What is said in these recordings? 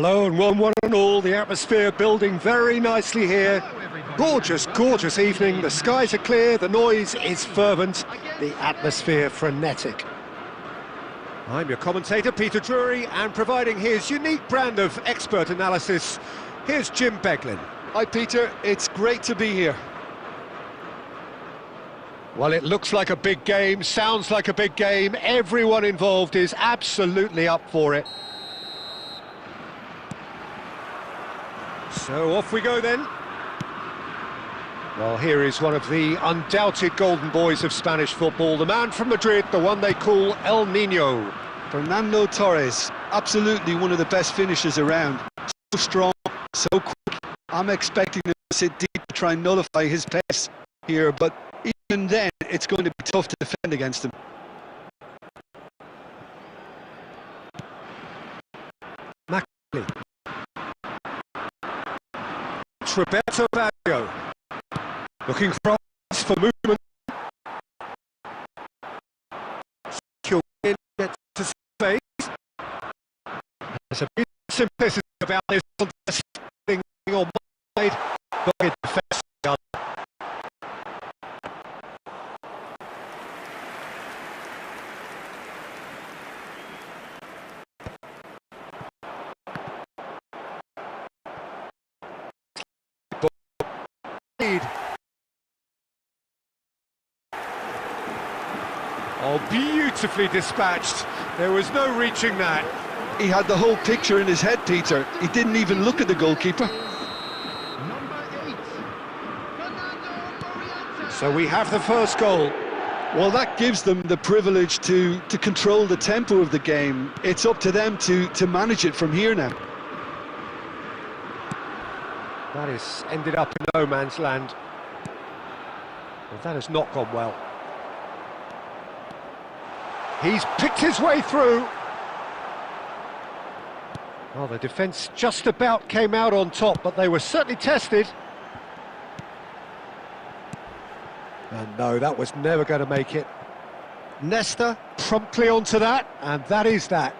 Hello and one and all, the atmosphere building very nicely here. Gorgeous, gorgeous evening, the skies are clear, the noise is fervent, the atmosphere frenetic. I'm your commentator, Peter Drury, and providing his unique brand of expert analysis, here's Jim Beglin. Hi Peter, it's great to be here. Well, it looks like a big game, sounds like a big game, everyone involved is absolutely up for it. So off we go then. Well, here is one of the undoubted golden boys of Spanish football, the man from Madrid, the one they call El Niño. Fernando Torres, absolutely one of the best finishers around. So strong, so quick. I'm expecting him to sit deep to try and nullify his pace here, but even then, it's going to be tough to defend against him. Roberto Baggio looking for movement. Gets to space. There's a bit of simplicity about this thing on wide, but it defends the other. Oh, beautifully dispatched. There was no reaching that. He had the whole picture in his head, Peter. He didn't even look at the goalkeeper. So we have the first goal. Well, that gives them the privilege to control the tempo of the game. It's up to them to manage it from here now. That has ended up in no man's land. Well, that has not gone well. He's picked his way through. Well, the defence just about came out on top, but they were certainly tested. And no, that was never going to make it. Nesta promptly onto that, and that is that.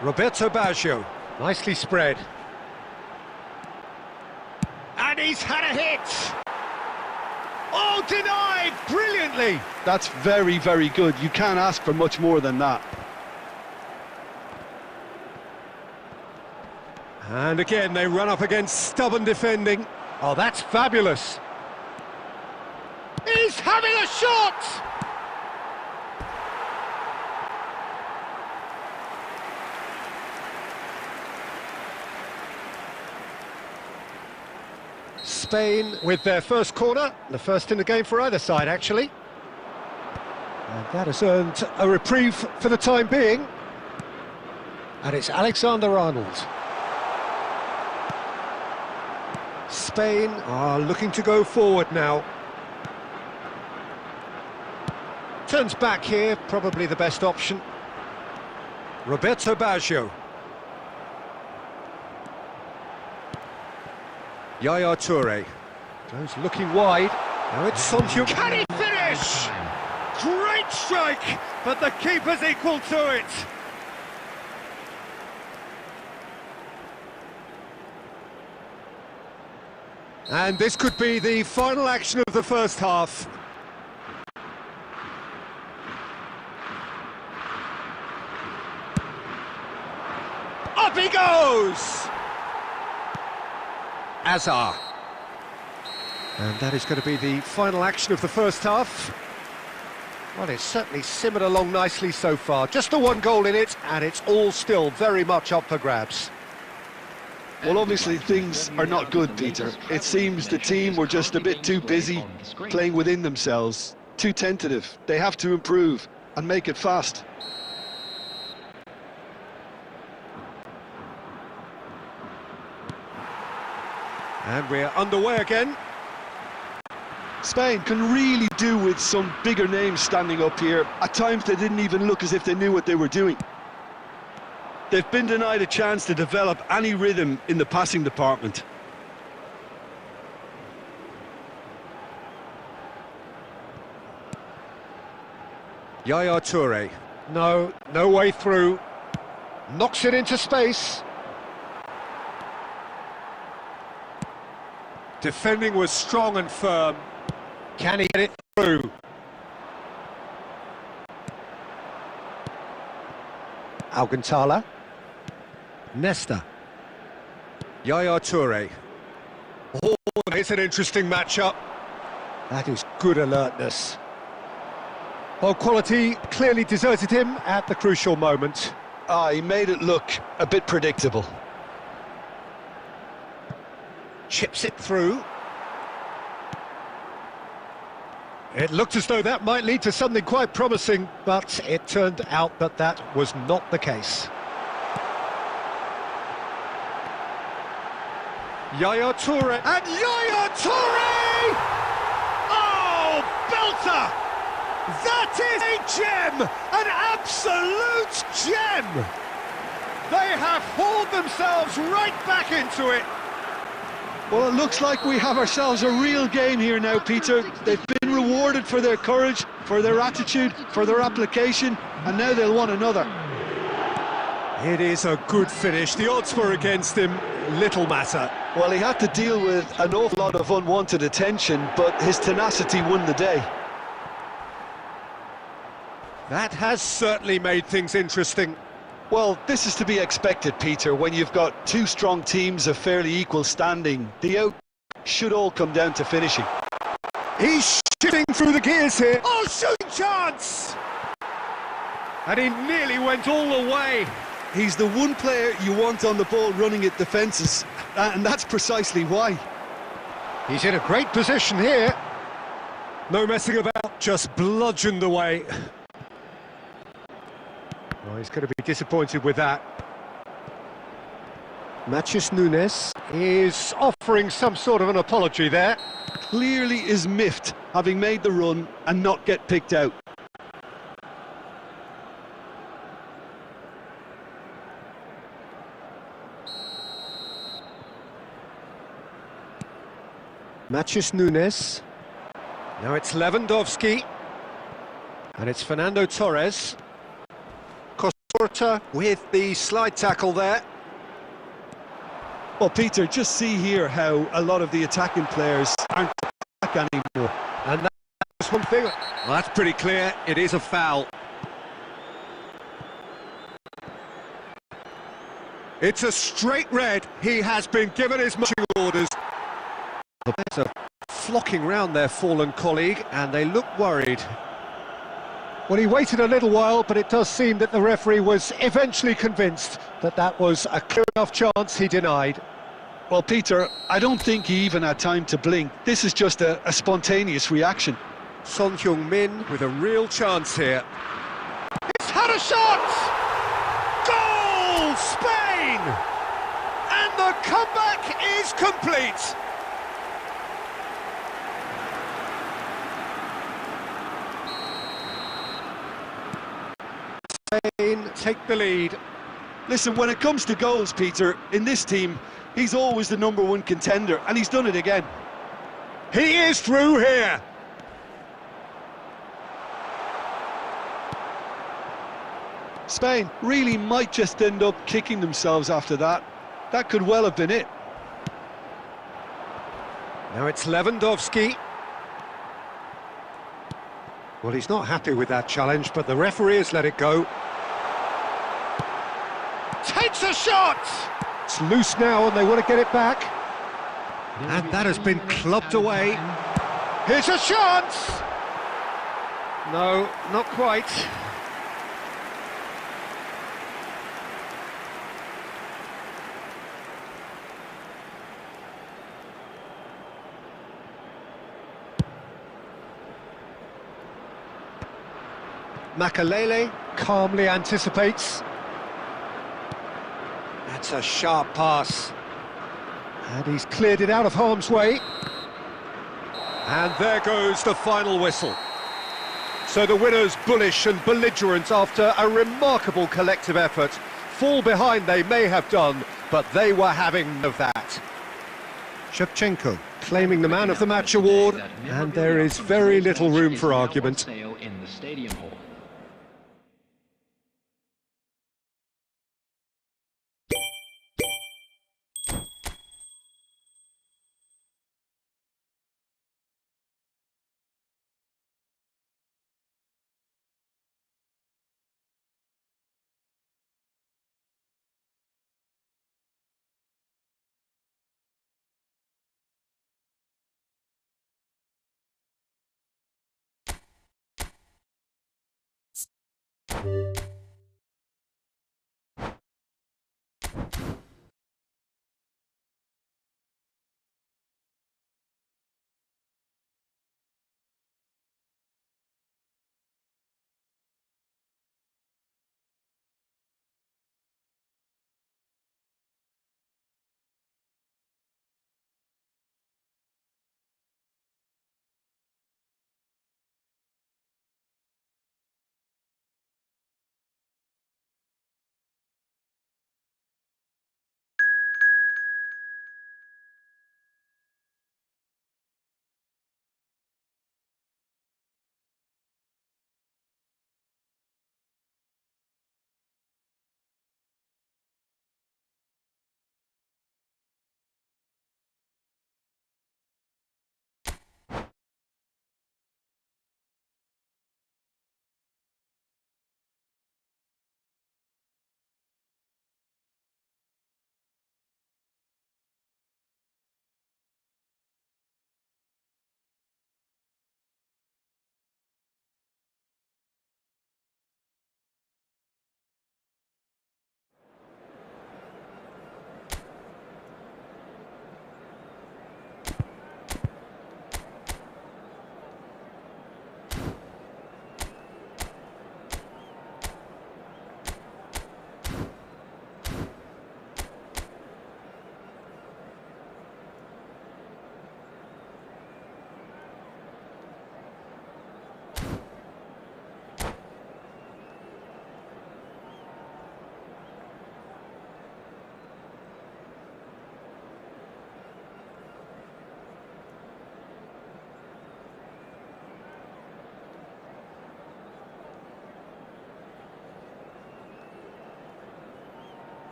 Roberto Baggio, nicely spread. And he's had a hit! Oh, denied brilliantly! That's very, very good. You can't ask for much more than that. And again, they run up against stubborn defending. Oh, that's fabulous. He's having a shot! Spain with their first corner, the first in the game for either side, actually. And that has earned a reprieve for the time being. And it's Alexander-Arnold. Spain are looking to go forward now. Turns back here, probably the best option. Roberto Baggio. Yaya Toure goes looking wide. Now it's Sancho. Can he finish? Great strike, but the keeper's equal to it. And this could be the final action of the first half. Up he goes! Azar. And that is going to be the final action of the first half. Well, it's certainly simmered along nicely so far. Just the one goal in it, and it's all still very much up for grabs. Well, obviously things are not good, Peter. It seems the team were just a bit too busy playing within themselves, too tentative. They have to improve and make it fast. And we're underway again. Spain can really do with some bigger names standing up here. At times they didn't even look as if they knew what they were doing. They've been denied a chance to develop any rhythm in the passing department. Yaya Toure. No way through. Knocks it into space. Defending was strong and firm. Can he get it through? Alcantara. Nesta. Yaya Toure. Oh, it's an interesting matchup. That is good alertness. Well, quality clearly deserted him at the crucial moment. He made it look a bit predictable. Chips it through. It looked as though that might lead to something quite promising, but it turned out that that was not the case. Yaya Toure, and Yaya Toure! Oh, belter! That is a gem! An absolute gem! They have hauled themselves right back into it. Well, it looks like we have ourselves a real game here now, Peter. They've been rewarded for their courage, for their attitude, for their application, and now they'll want another. It is a good finish. The odds were against him. Little matter. Well, he had to deal with an awful lot of unwanted attention, but his tenacity won the day. That has certainly made things interesting. Well, this is to be expected, Peter, when you've got two strong teams of fairly equal standing. The out should all come down to finishing. He's shifting through the gears here. Oh, shooting chance! And he nearly went all the way. He's the one player you want on the ball running at defences, and that's precisely why. He's in a great position here. No messing about, just bludgeoned away. Well, he's going to be disappointed with that. Matheus Nunes is offering some sort of an apology there. Clearly is miffed, having made the run and not get picked out. Matheus Nunes. Now it's Lewandowski. And it's Fernando Torres. Costa with the slide tackle there. Well, Peter, just see here how a lot of the attacking players aren't back anymore. And that's one thing. Well, that's pretty clear. It is a foul. It's a straight red. He has been given his marching orders. The players are flocking round their fallen colleague, and they look worried. Well, he waited a little while, but it does seem that the referee was eventually convinced that that was a clear enough chance he denied. Well, Peter, I don't think he even had time to blink. This is just a spontaneous reaction. Son Heung-min with a real chance here. He's had a shot! Goal! Spain! And the comeback is complete! Spain take the lead. Listen, when it comes to goals, Peter, in this team, he's always the #1 contender, and he's done it again. He is through here. Spain really might just end up kicking themselves after that. That could well have been it. Now it's Lewandowski. Well, he's not happy with that challenge, but the referee has let it go. Takes a shot! It's loose now and they want to get it back. And that has been clubbed away. Here's a chance! No, not quite. Makalele calmly anticipates. That's a sharp pass. And he's cleared it out of harm's way. And there goes the final whistle. So the winners, bullish and belligerent after a remarkable collective effort. Fall behind they may have done, but they were having none of that. Shevchenko claiming the Man of the Match award, and there is very little room for argument.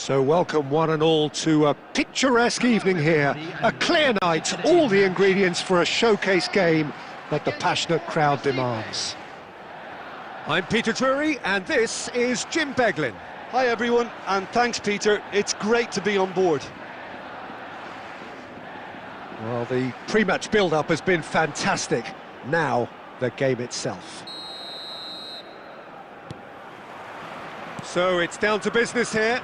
So welcome one and all to a picturesque evening here. A clear night, all the ingredients for a showcase game that the passionate crowd demands. I'm Peter Drury and this is Jim Beglin. Hi everyone, and thanks Peter, it's great to be on board. Well, the pre-match build-up has been fantastic. Now, the game itself. So it's down to business here.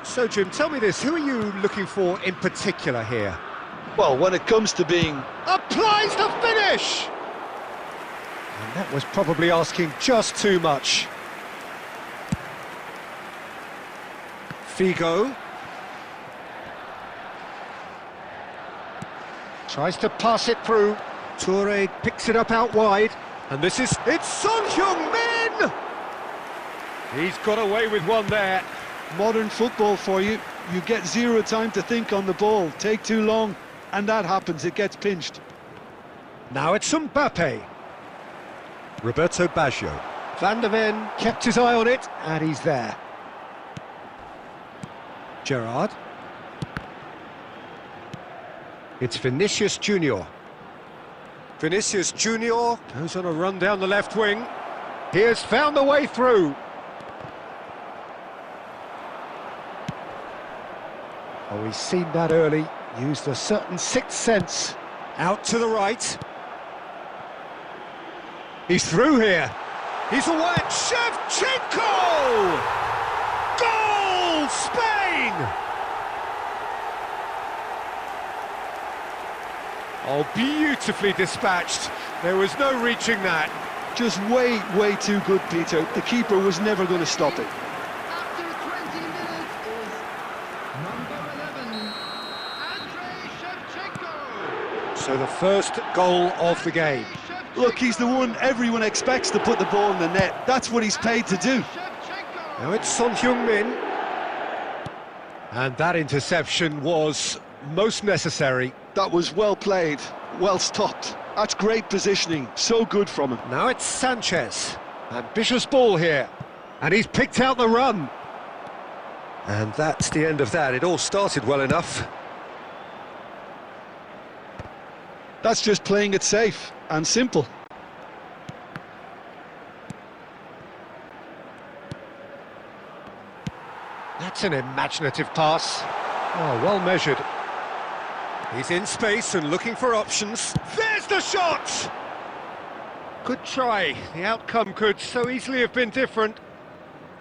So, Jim, tell me this, who are you looking for in particular here? Well, when it comes to being... Applies the finish! And that was probably asking just too much. Figo. Tries to pass it through. Toure picks it up out wide. And this is... It's Son Heung-min! He's got away with one there. Modern football for you. You get zero time to think on the ball. Take too long, and that happens. It gets pinched. Now it's Mbappe. Roberto Baggio. Van der Ven kept his eye on it, and he's there. Gerrard. It's Vinicius Junior. Vinicius Junior goes on a run down the left wing. He has found the way through. Oh, he's seen that early, used a certain sixth sense. Out to the right. He's through here. He's away. Shevchenko! Goal, Spain! Oh, beautifully dispatched. There was no reaching that. Just way too good, Peter. The keeper was never going to stop it. So the first goal of the game. Look, he's the one everyone expects to put the ball in the net. That's what he's paid to do. Now it's Son Heung-min. And that interception was most necessary. That was well played, well stopped. That's great positioning, so good from him. Now it's Sanchez. Ambitious ball here. And he's picked out the run. And that's the end of that. It all started well enough. That's just playing it safe and simple. That's an imaginative pass. Oh, well measured. He's in space and looking for options. There's the shot! Good try. The outcome could so easily have been different.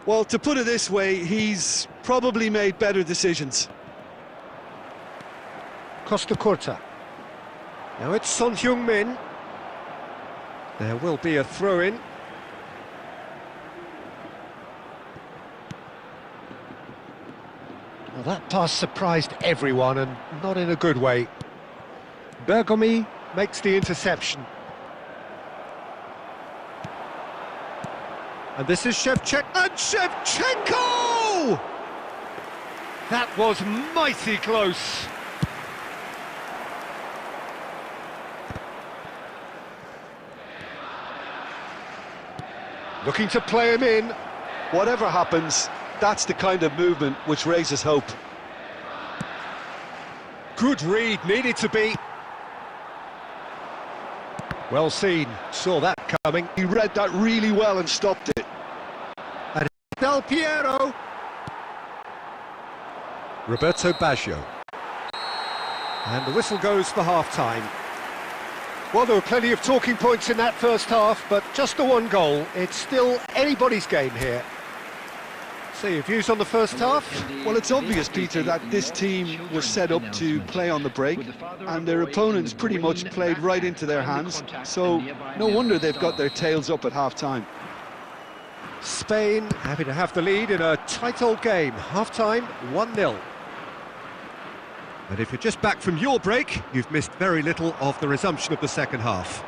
Well, to put it this way, he's probably made better decisions. Costa Curta. Now it's Son Heung-min. There will be a throw-in. Well, that pass surprised everyone, and not in a good way. Bergomi makes the interception. And this is Shevchenko. And Shevchenko! That was mighty close. Looking to play him in. Whatever happens, that's the kind of movement which raises hope. Good read, needed to be. Well seen, saw that coming. He read that really well and stopped it. And Del Piero. Roberto Baggio. And the whistle goes for half-time. Well, there were plenty of talking points in that first half, but just the one goal. It's still anybody's game here. So your views on the first half? Well, it's obvious, Peter, that this team was set up to play on the break, and their opponents pretty much played right into their hands, so no wonder they've got their tails up at half-time. Spain happy to have the lead in a tight old game. Half-time, 1-0. And if you're just back from your break, you've missed very little of the resumption of the second half.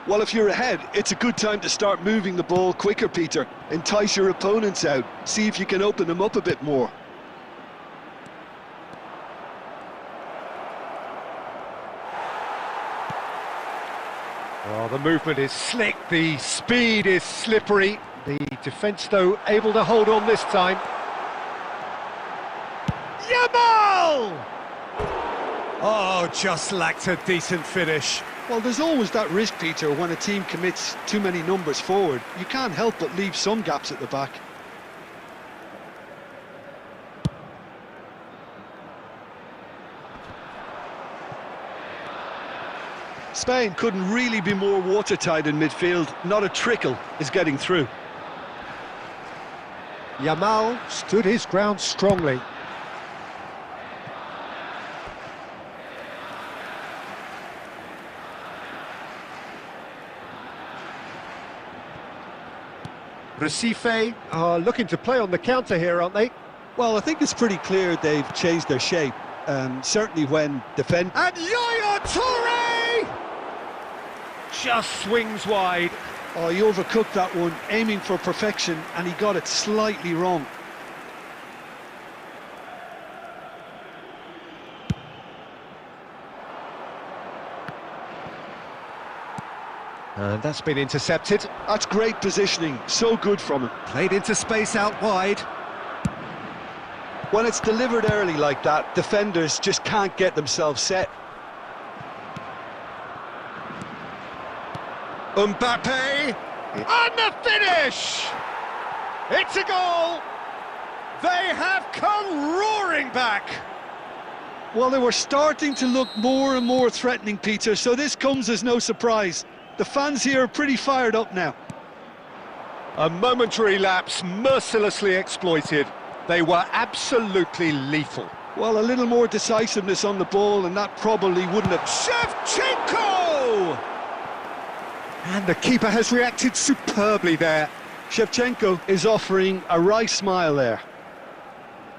Well, if you're ahead, it's a good time to start moving the ball quicker, Peter. Entice your opponents out. See if you can open them up a bit more. Oh, the movement is slick, the speed is slippery. The defence, though, able to hold on this time. Yamal! Oh, just lacked a decent finish. Well, there's always that risk, Peter, when a team commits too many numbers forward. You can't help but leave some gaps at the back. Spain couldn't really be more watertight in midfield. Not a trickle is getting through. Yamal stood his ground strongly. Recife are looking to play on the counter here, aren't they? Well, I think it's pretty clear they've changed their shape. Certainly when defend... And Yaya Toure! Just swings wide. Oh, he overcooked that one, aiming for perfection, and he got it slightly wrong. And that's been intercepted. That's great positioning, so good from him. Played into space out wide. When it's delivered early like that, defenders just can't get themselves set. Mbappe! And the finish! It's a goal! They have come roaring back! Well, they were starting to look more and more threatening, Peter, so this comes as no surprise. The fans here are pretty fired up now. A momentary lapse mercilessly exploited. They were absolutely lethal. Well, a little more decisiveness on the ball, and that probably wouldn't have... Shevchenko! And the keeper has reacted superbly there. Shevchenko is offering a wry smile there.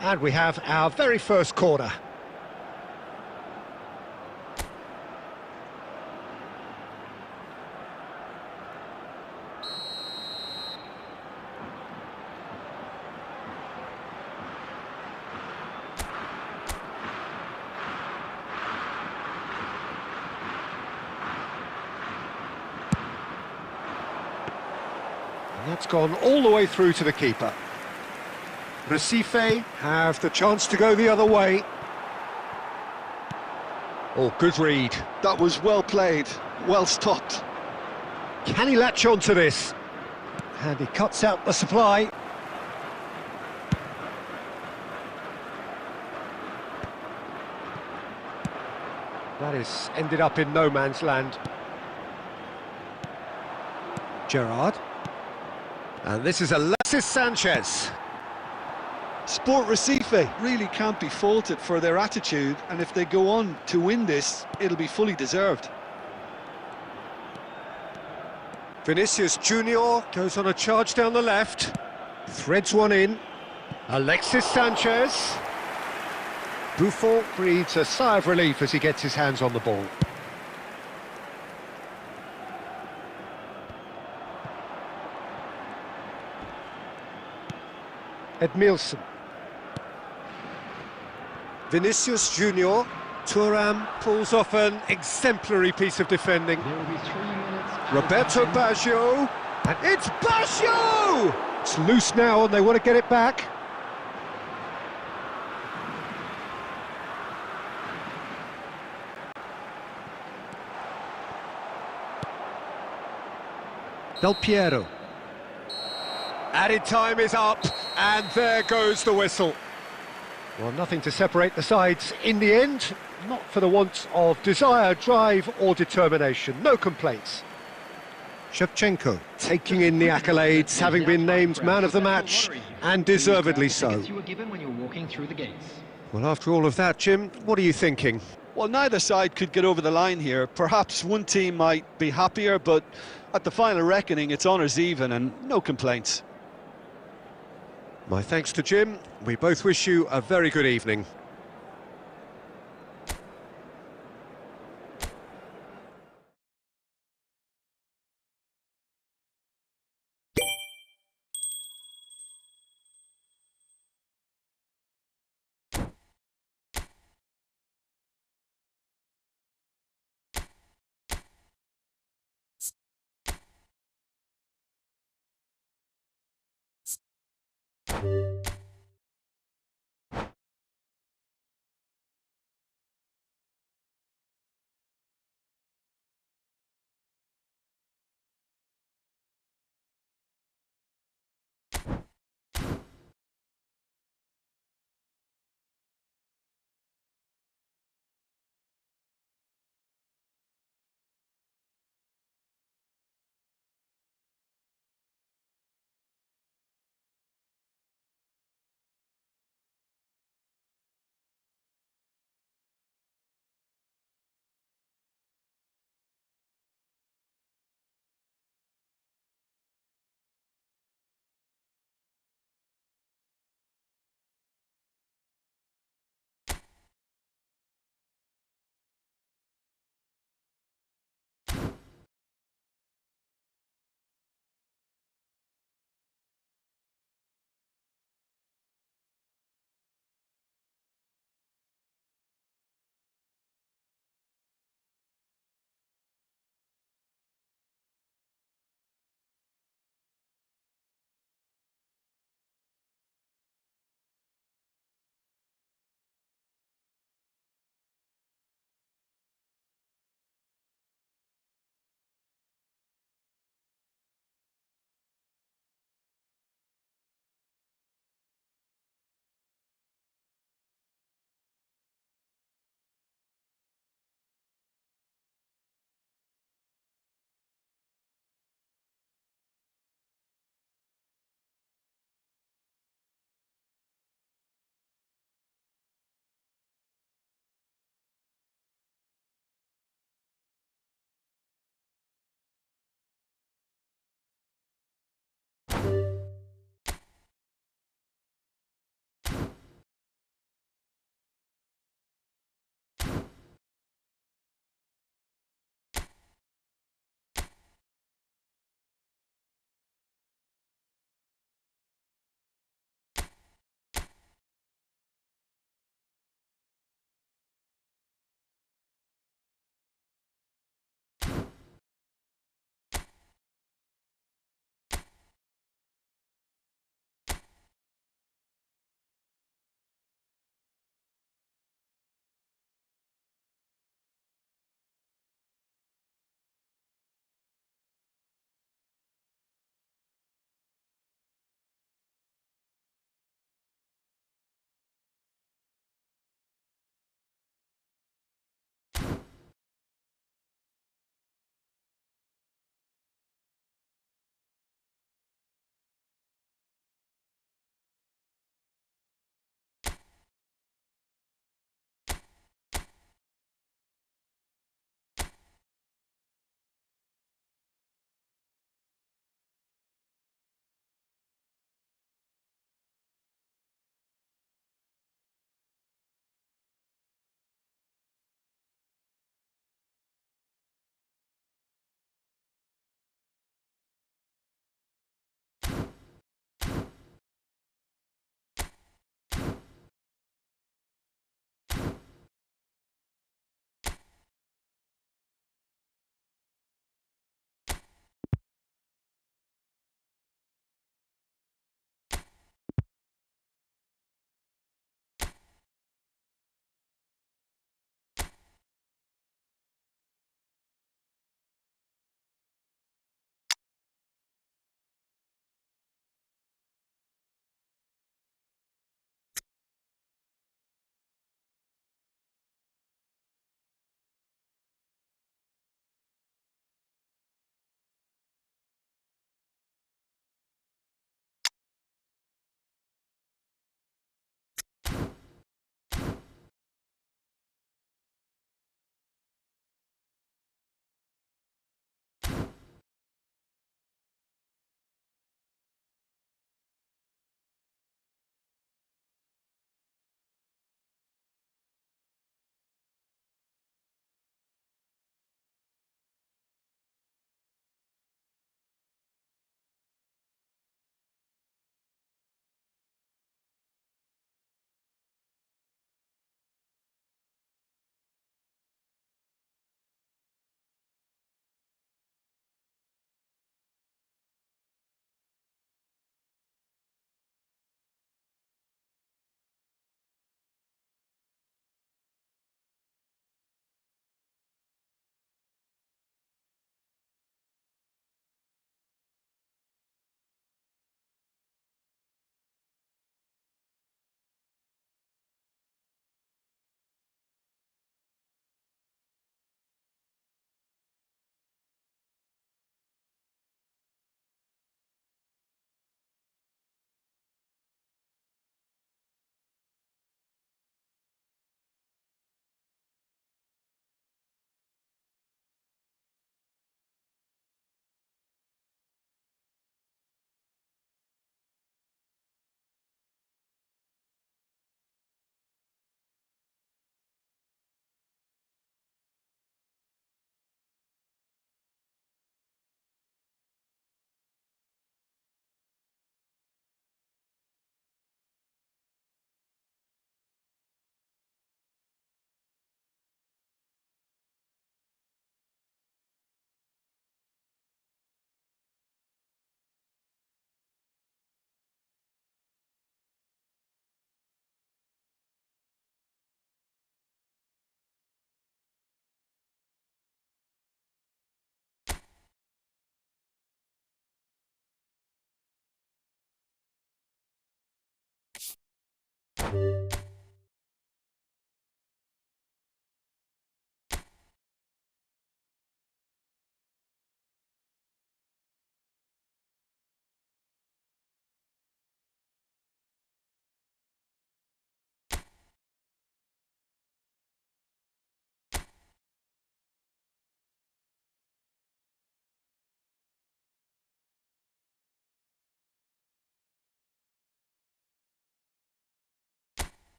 And we have our very first corner. That's gone all the way through to the keeper. Recife have the chance to go the other way. Oh, good read. That was well played, well stopped. Can he latch on to this? And he cuts out the supply. That is ended up in no man's land. Gerrard. And this is Alexis Sanchez. Sport Recife really can't be faulted for their attitude, and if they go on to win this, it'll be fully deserved. Vinicius Junior goes on a charge down the left. Threads one in. Alexis Sanchez. Buffon breathes a sigh of relief as he gets his hands on the ball. Edmilson. Vinicius Junior. Thuram pulls off an exemplary piece of defending. There will be 3 minutes. Roberto Baggio. And it's Baggio! It's loose now and they want to get it back. Del Piero. Added time is up, and there goes the whistle. Well, nothing to separate the sides in the end, not for the want of desire, drive or determination. No complaints. Shevchenko taking in the accolades, having been named man of the match, and deservedly so. Well, after all of that, Jim, what are you thinking? Well, neither side could get over the line here. Perhaps one team might be happier, but at the final reckoning, it's honours even and no complaints. My thanks to Jim. We both wish you a very good evening.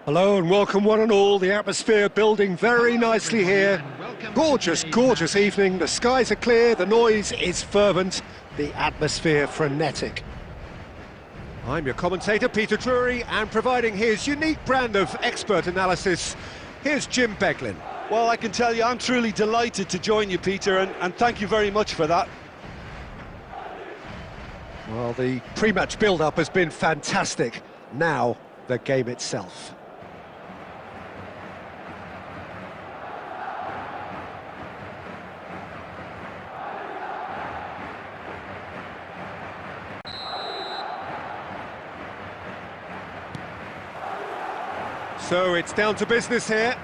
Hello and welcome one and all, the atmosphere building very nicely here. Gorgeous, gorgeous evening, the skies are clear, the noise is fervent. the atmosphere frenetic. I'm your commentator, Peter Drury, and providing his unique brand of expert analysis, here's Jim Beglin. Well, I can tell you I'm truly delighted to join you, Peter, and thank you very much for that. Well, the pre-match build-up has been fantastic. Now, the game itself. So it's down to business here.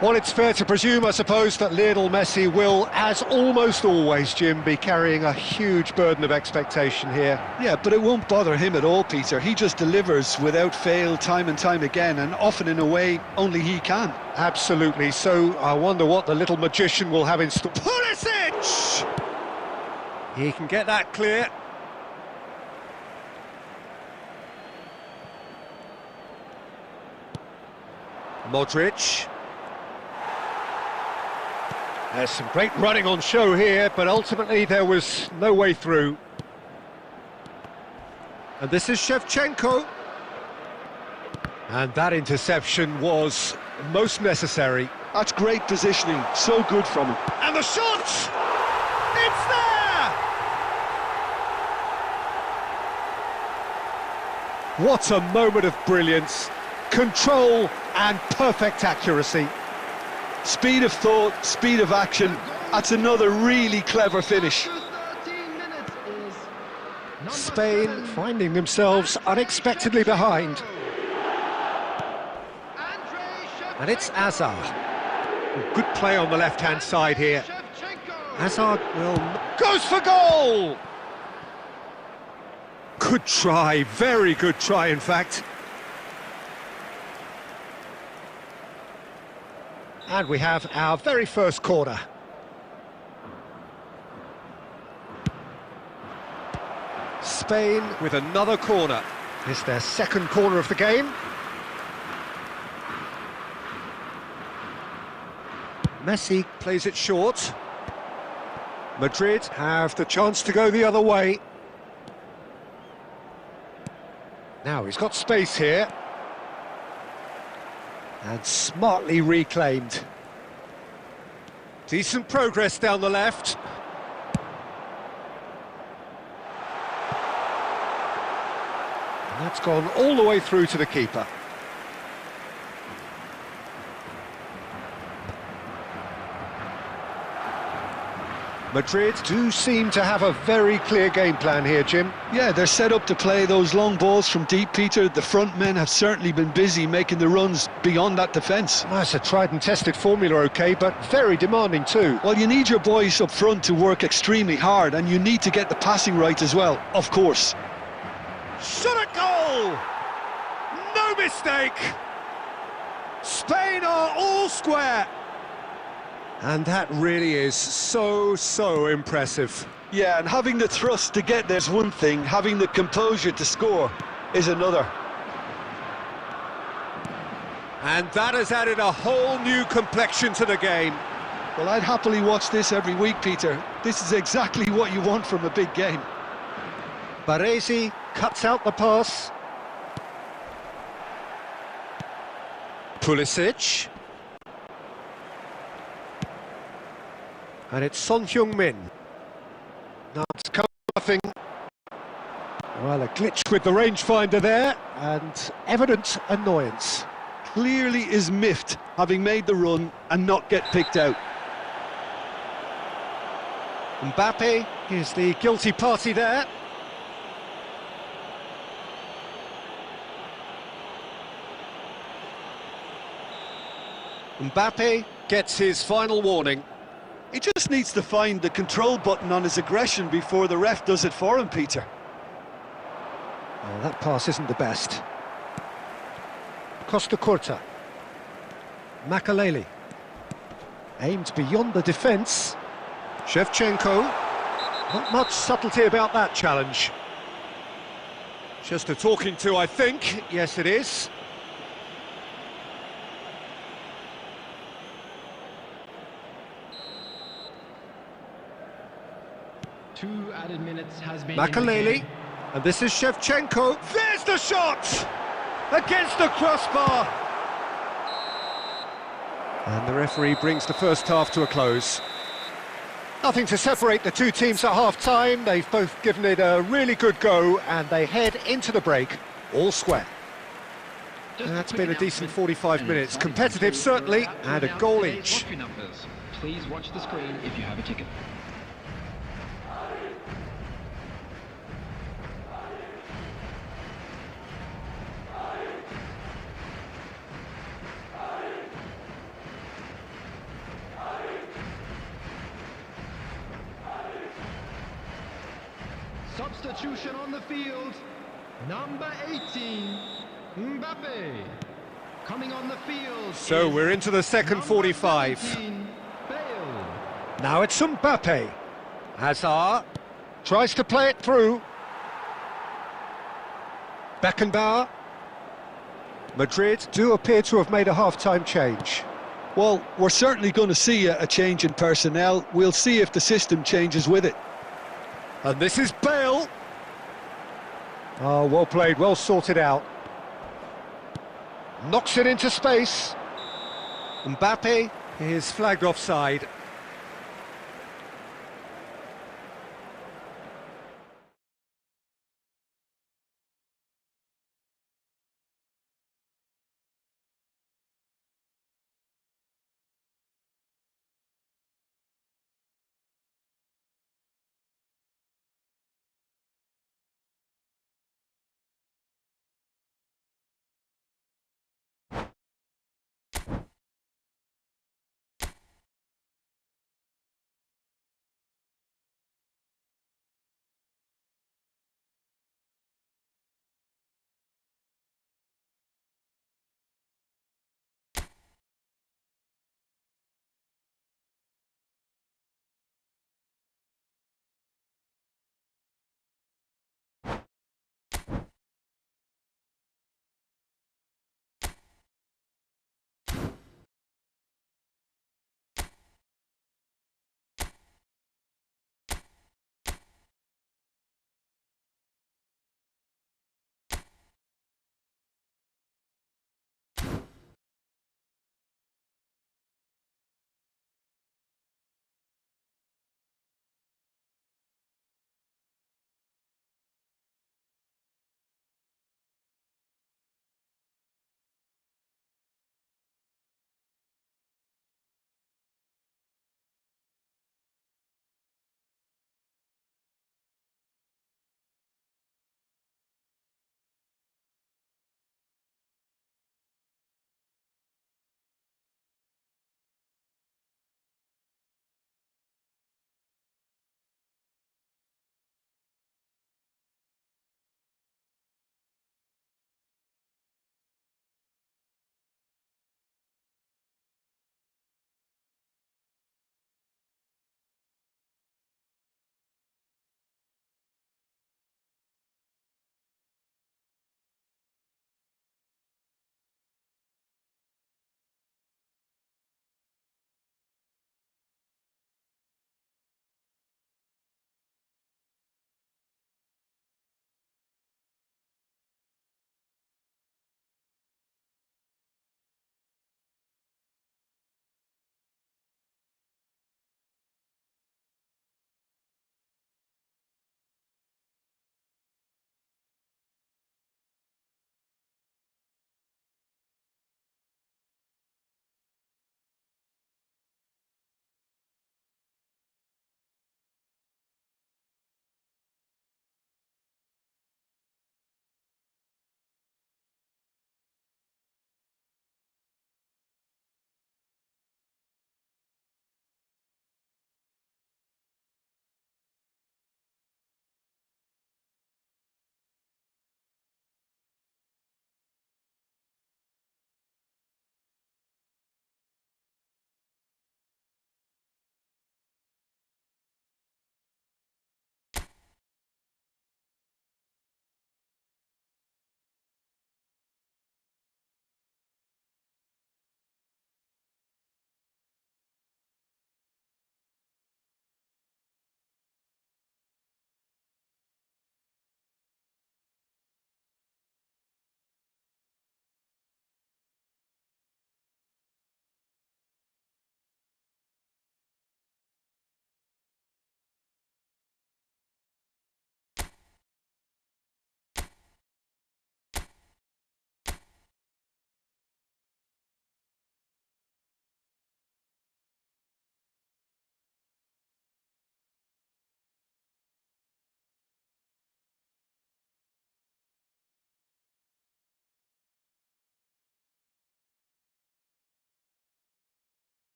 Well, it's fair to presume, I suppose, that Lionel Messi will, as almost always, Jim, be carrying a huge burden of expectation here. Yeah, but it won't bother him at all, Peter. He just delivers without fail time and time again, and often in a way only he can. Absolutely. So I wonder what the little magician will have in store. Pulisic! He can get that clear. Modric. There's some great running on show here, but ultimately there was no way through. And this is Shevchenko. And that interception was most necessary. That's great positioning, so good from him. And the shot! It's there! What a moment of brilliance. Control and perfect accuracy. Speed of thought, speed of action. That's another really clever finish. Spain finding themselves unexpectedly behind. And it's Hazard. Good play on the left-hand side here. Hazard goes for goal! Good try, very good try in fact. And we have our very first corner. Spain with another corner. It's their second corner of the game. Messi plays it short. Madrid have the chance to go the other way. Now he's got space here. And smartly reclaimed. Decent progress down the left. And that's gone all the way through to the keeper. Madrid do seem to have a very clear game plan here, Jim. Yeah, they're set up to play those long balls from deep, Peter. The front men have certainly been busy making the runs beyond that defence. That's a tried and tested formula, OK, but very demanding too. Well, you need your boys up front to work extremely hard, and you need to get the passing right as well, of course. Shot at goal! No mistake! Spain are all square! And that really is so impressive. Yeah, and having the thrust to get there's one thing, having the composure to score is another. And that has added a whole new complexion to the game. Well, I'd happily watch this every week, Peter. This is exactly what you want from a big game. Baresi cuts out the pass. Pulisic. And it's Son Heung-min. That's come nothing. Well, a glitch with the rangefinder there, and evident annoyance. Clearly is miffed, having made the run and not get picked out. Mbappe is the guilty party there. Mbappe gets his final warning. He just needs to find the control button on his aggression before the ref does it for him, Peter. Oh, that pass isn't the best. Costa Curta. Makaleli. Aimed beyond the defence. Shevchenko. Not much subtlety about that challenge. Just a talking to, I think. Yes, it is. added minutes has been Makaleli, and this is Shevchenko. There's the shot! Against the crossbar! And the referee brings the first half to a close. Nothing to separate the two teams at half-time. They've both given it a really good go, and they head into the break all square. That's been a decent 45 minutes. Competitive, certainly, and a goal each. Please watch the screen if you have a ticket. Substitution on the field, number 18, Mbappe. Coming on the field. So we're into the second 45. 17, Bale. Now it's Mbappe. Hazard tries to play it through. Beckenbauer. Madrid do appear to have made a half-time change. Well, we're certainly going to see a change in personnel. We'll see if the system changes with it. And this is Bale. Oh, well played, well sorted out. Knocks it into space. Mbappe is flagged offside.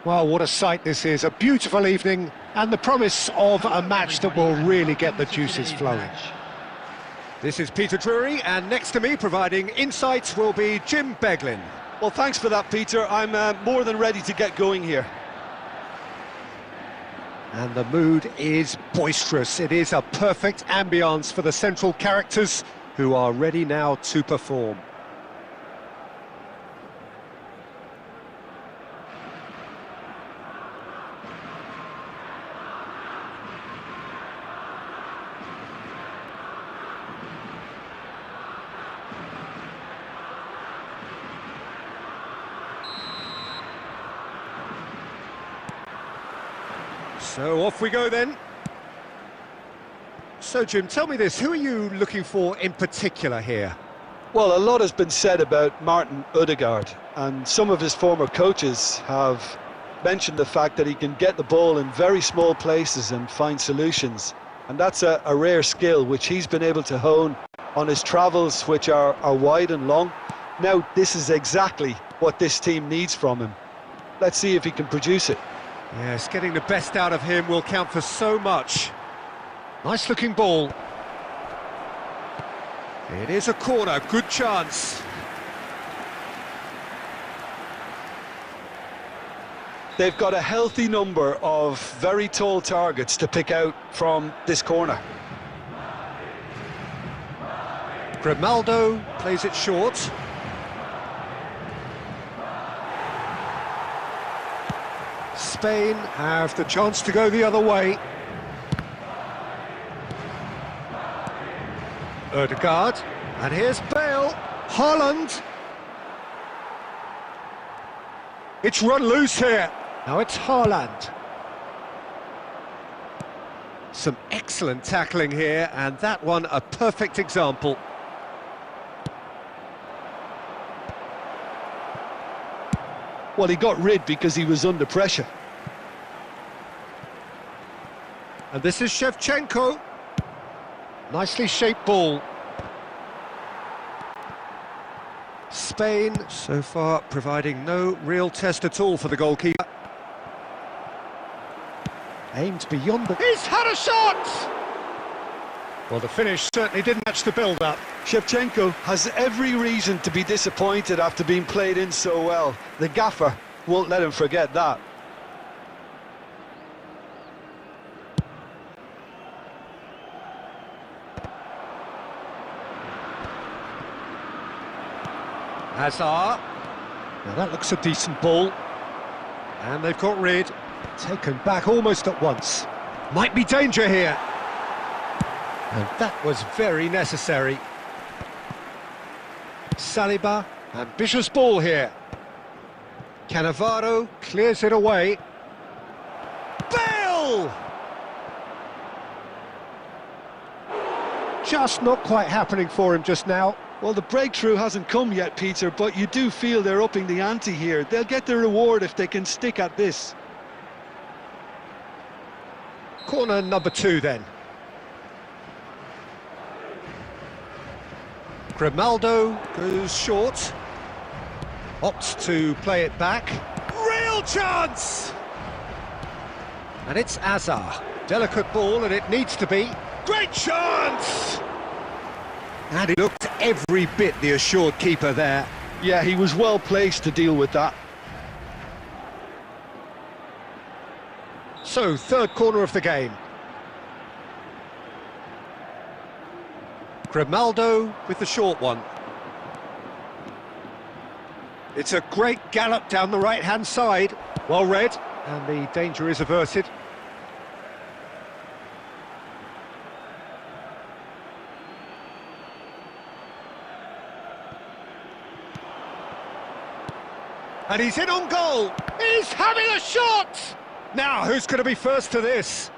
Well, what a sight this is, a beautiful evening, and the promise of a match that will really get the juices flowing. This is Peter Drury, and next to me, providing insights, will be Jim Beglin. Well, thanks for that, Peter. I'm more than ready to get going here. And the mood is boisterous. It is a perfect ambience for the central characters, who are ready now to perform. So off we go then. So Jim, tell me this, who are you looking for in particular here? Well, a lot has been said about Martin Ødegaard, and some of his former coaches have mentioned the fact that he can get the ball in very small places and find solutions. And that's a rare skill which he's been able to hone on his travels, which are wide and long. Now, this is exactly what this team needs from him. Let's see if he can produce it. Yes, getting the best out of him will count for so much. Nice looking ball. It is a corner, good chance. They've got a healthy number of very tall targets to pick out from this corner. Grimaldo plays it short. Spain have the chance to go the other way. Ødegaard, and here's Bale, Haaland. It's run loose here. Now it's Haaland. Some excellent tackling here, and that one a perfect example. Well, he got rid because he was under pressure. And this is Shevchenko. Nicely shaped ball. Spain, so far, providing no real test at all for the goalkeeper. Aimed beyond the... He's had a shot! Well, the finish certainly didn't match the build-up. Shevchenko has every reason to be disappointed after being played in so well. The gaffer won't let him forget that. Hazard. Now that looks a decent ball. And they've got rid. Taken back almost at once. Might be danger here. And that was very necessary. Saliba, ambitious ball here. Cannavaro clears it away. Bale! Just not quite happening for him just now. Well, the breakthrough hasn't come yet, Peter, but you do feel they're upping the ante here. They'll get the reward if they can stick at this. Corner number 2 then. Grimaldo goes short. Opts to play it back. Real chance! And it's Hazard. Delicate ball, and it needs to be. Great chance! And he looked every bit the assured keeper there. Yeah, he was well placed to deal with that. So, third corner of the game. Grimaldo with the short one. It's a great gallop down the right-hand side. Well read, and the danger is averted. And he's in on goal. He's having a shot! Now, who's going to be first to this?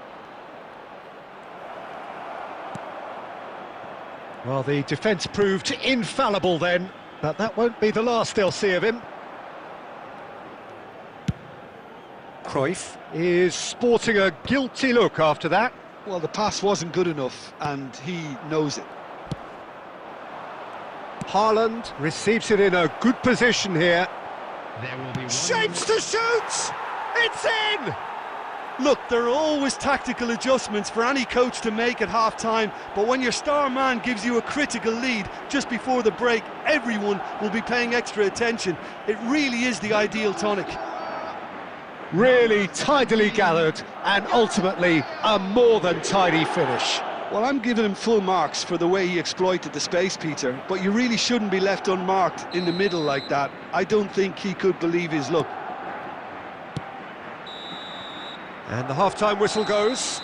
Well, the defence proved infallible then, but that won't be the last they'll see of him. Cruyff is sporting a guilty look after that. Well, the pass wasn't good enough, and he knows it. Haaland receives it in a good position here. There will be one Shapes to shoot! It's in! Look, there are always tactical adjustments for any coach to make at half-time, but when your star man gives you a critical lead just before the break, everyone will be paying extra attention. It really is the ideal tonic. Really tidily gathered, and ultimately a more than tidy finish. Well, I'm giving him full marks for the way he exploited the space, Peter, but you really shouldn't be left unmarked in the middle like that. I don't think he could believe his luck. And the half-time whistle goes.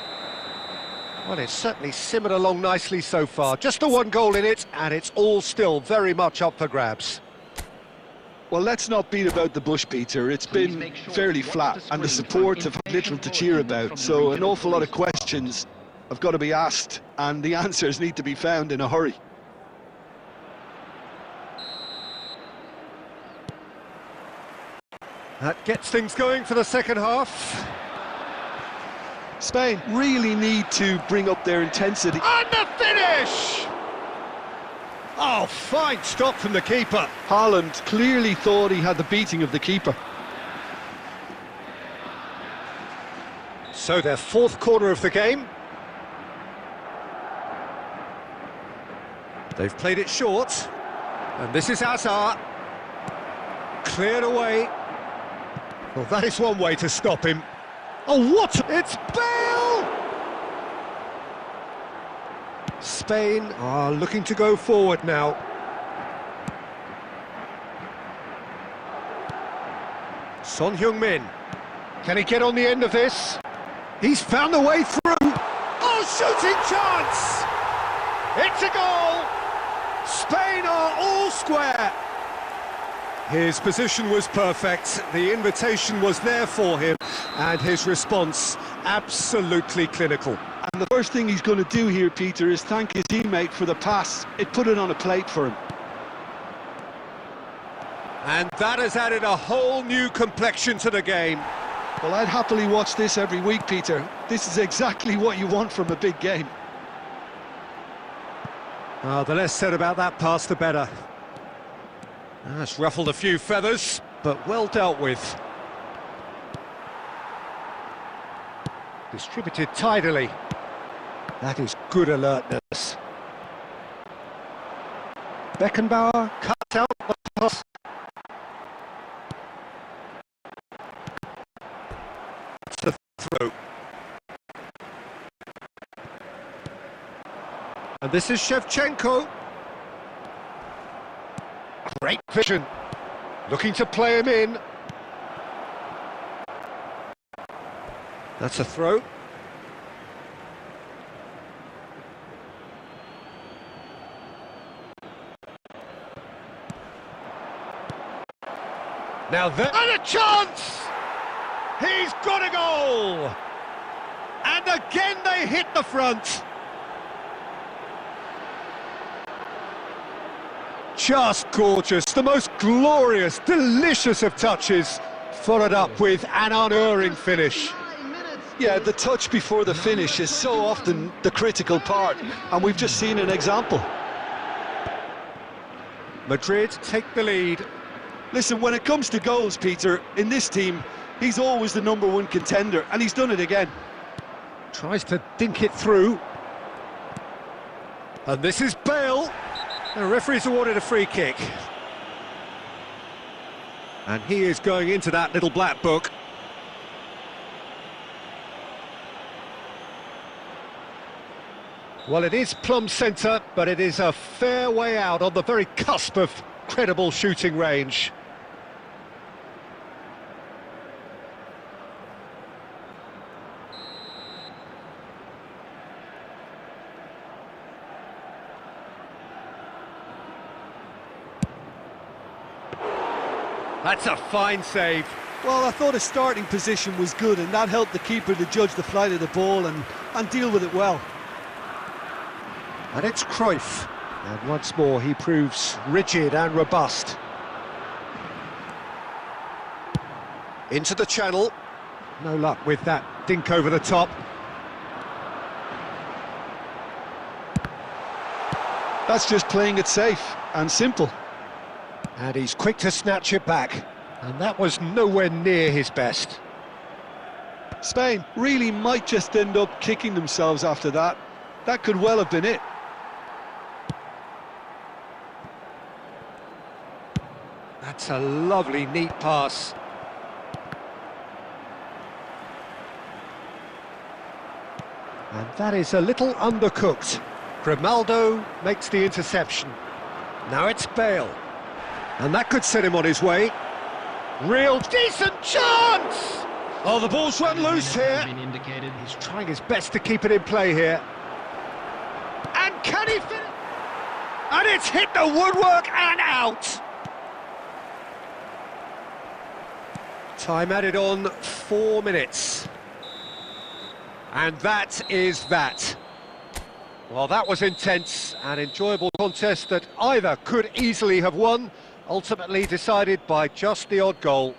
Well, it's certainly simmered along nicely so far. Just the one goal in it, and it's all still very much up for grabs. Well, let's not beat about the bush, Peter. It's been fairly flat, and the support have had little to cheer about, so an awful lot of questions have got to be asked, and the answers need to be found in a hurry. That gets things going for the second half. Spain really need to bring up their intensity. And the finish! Oh, fine stop from the keeper. Haaland clearly thought he had the beating of the keeper. So their fourth corner of the game. They've played it short. And this is Hazard. Cleared away. Well, that is one way to stop him. Oh, what? It's Bale! Spain are looking to go forward now. Son Heung-min. Can he get on the end of this? He's found the way through. Oh, shooting chance! It's a goal! Spain are all square. His position was perfect, the invitation was there for him, and his response absolutely clinical. And the first thing he's going to do here, Peter, is thank his teammate for the pass. It put it on a plate for him. And that has added a whole new complexion to the game. Well, I'd happily watch this every week, Peter. This is exactly what you want from a big game. Oh, the less said about that pass, the better. That's ruffled a few feathers, but well dealt with. Distributed tidily. That is good alertness. Beckenbauer cuts out the pass. It's a throw. And this is Shevchenko. Great vision. Looking to play him in. That's a throw. Now there, and a chance! He's got a goal! And again they hit the front. Just gorgeous, the most glorious, delicious of touches, followed up with an unerring finish. Yeah, the touch before the finish is so often the critical part, and we've just seen an example. Madrid take the lead. Listen, when it comes to goals, Peter, in this team, he's always the #1 contender, and he's done it again. Tries to dink it through. And this is Bale. The referee's awarded a free kick. And he is going into that little black book. Well, it is plumb centre, but it is a fair way out on the very cusp of credible shooting range. That's a fine save. Well, I thought his starting position was good, and that helped the keeper to judge the flight of the ball and deal with it well. And it's Cruyff. And once more he proves rigid and robust. Into the channel. No luck with that dink over the top. That's just playing it safe and simple. And he's quick to snatch it back. And that was nowhere near his best. Spain really might just end up kicking themselves after that. That could well have been it. That's a lovely, neat pass. And that is a little undercooked. Grimaldo makes the interception. Now it's Bale. And that could set him on his way. Real decent chance! Oh, the ball's run loose here. He's trying his best to keep it in play here. And can he finish? And it's hit the woodwork and out! Time added on 4 minutes. And that is that. Well, that was intense, an enjoyable contest that either could easily have won, ultimately decided by just the odd goal.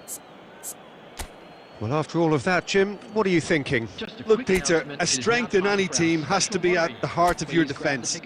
Well, after all of that, Jim, what are you thinking? Look, Peter, a strength in any team has to be at the heart of your defence.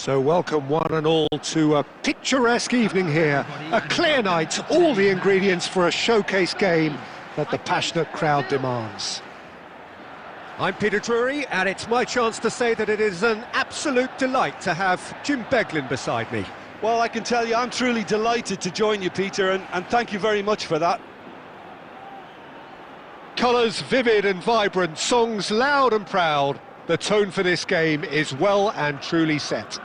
So welcome one and all to a picturesque evening here. A clear night, all the ingredients for a showcase game that the passionate crowd demands. I'm Peter Drury, and it's my chance to say that it is an absolute delight to have Jim Beglin beside me. Well, I can tell you I'm truly delighted to join you, Peter, and thank you very much for that. Colours vivid and vibrant, songs loud and proud. The tone for this game is well and truly set.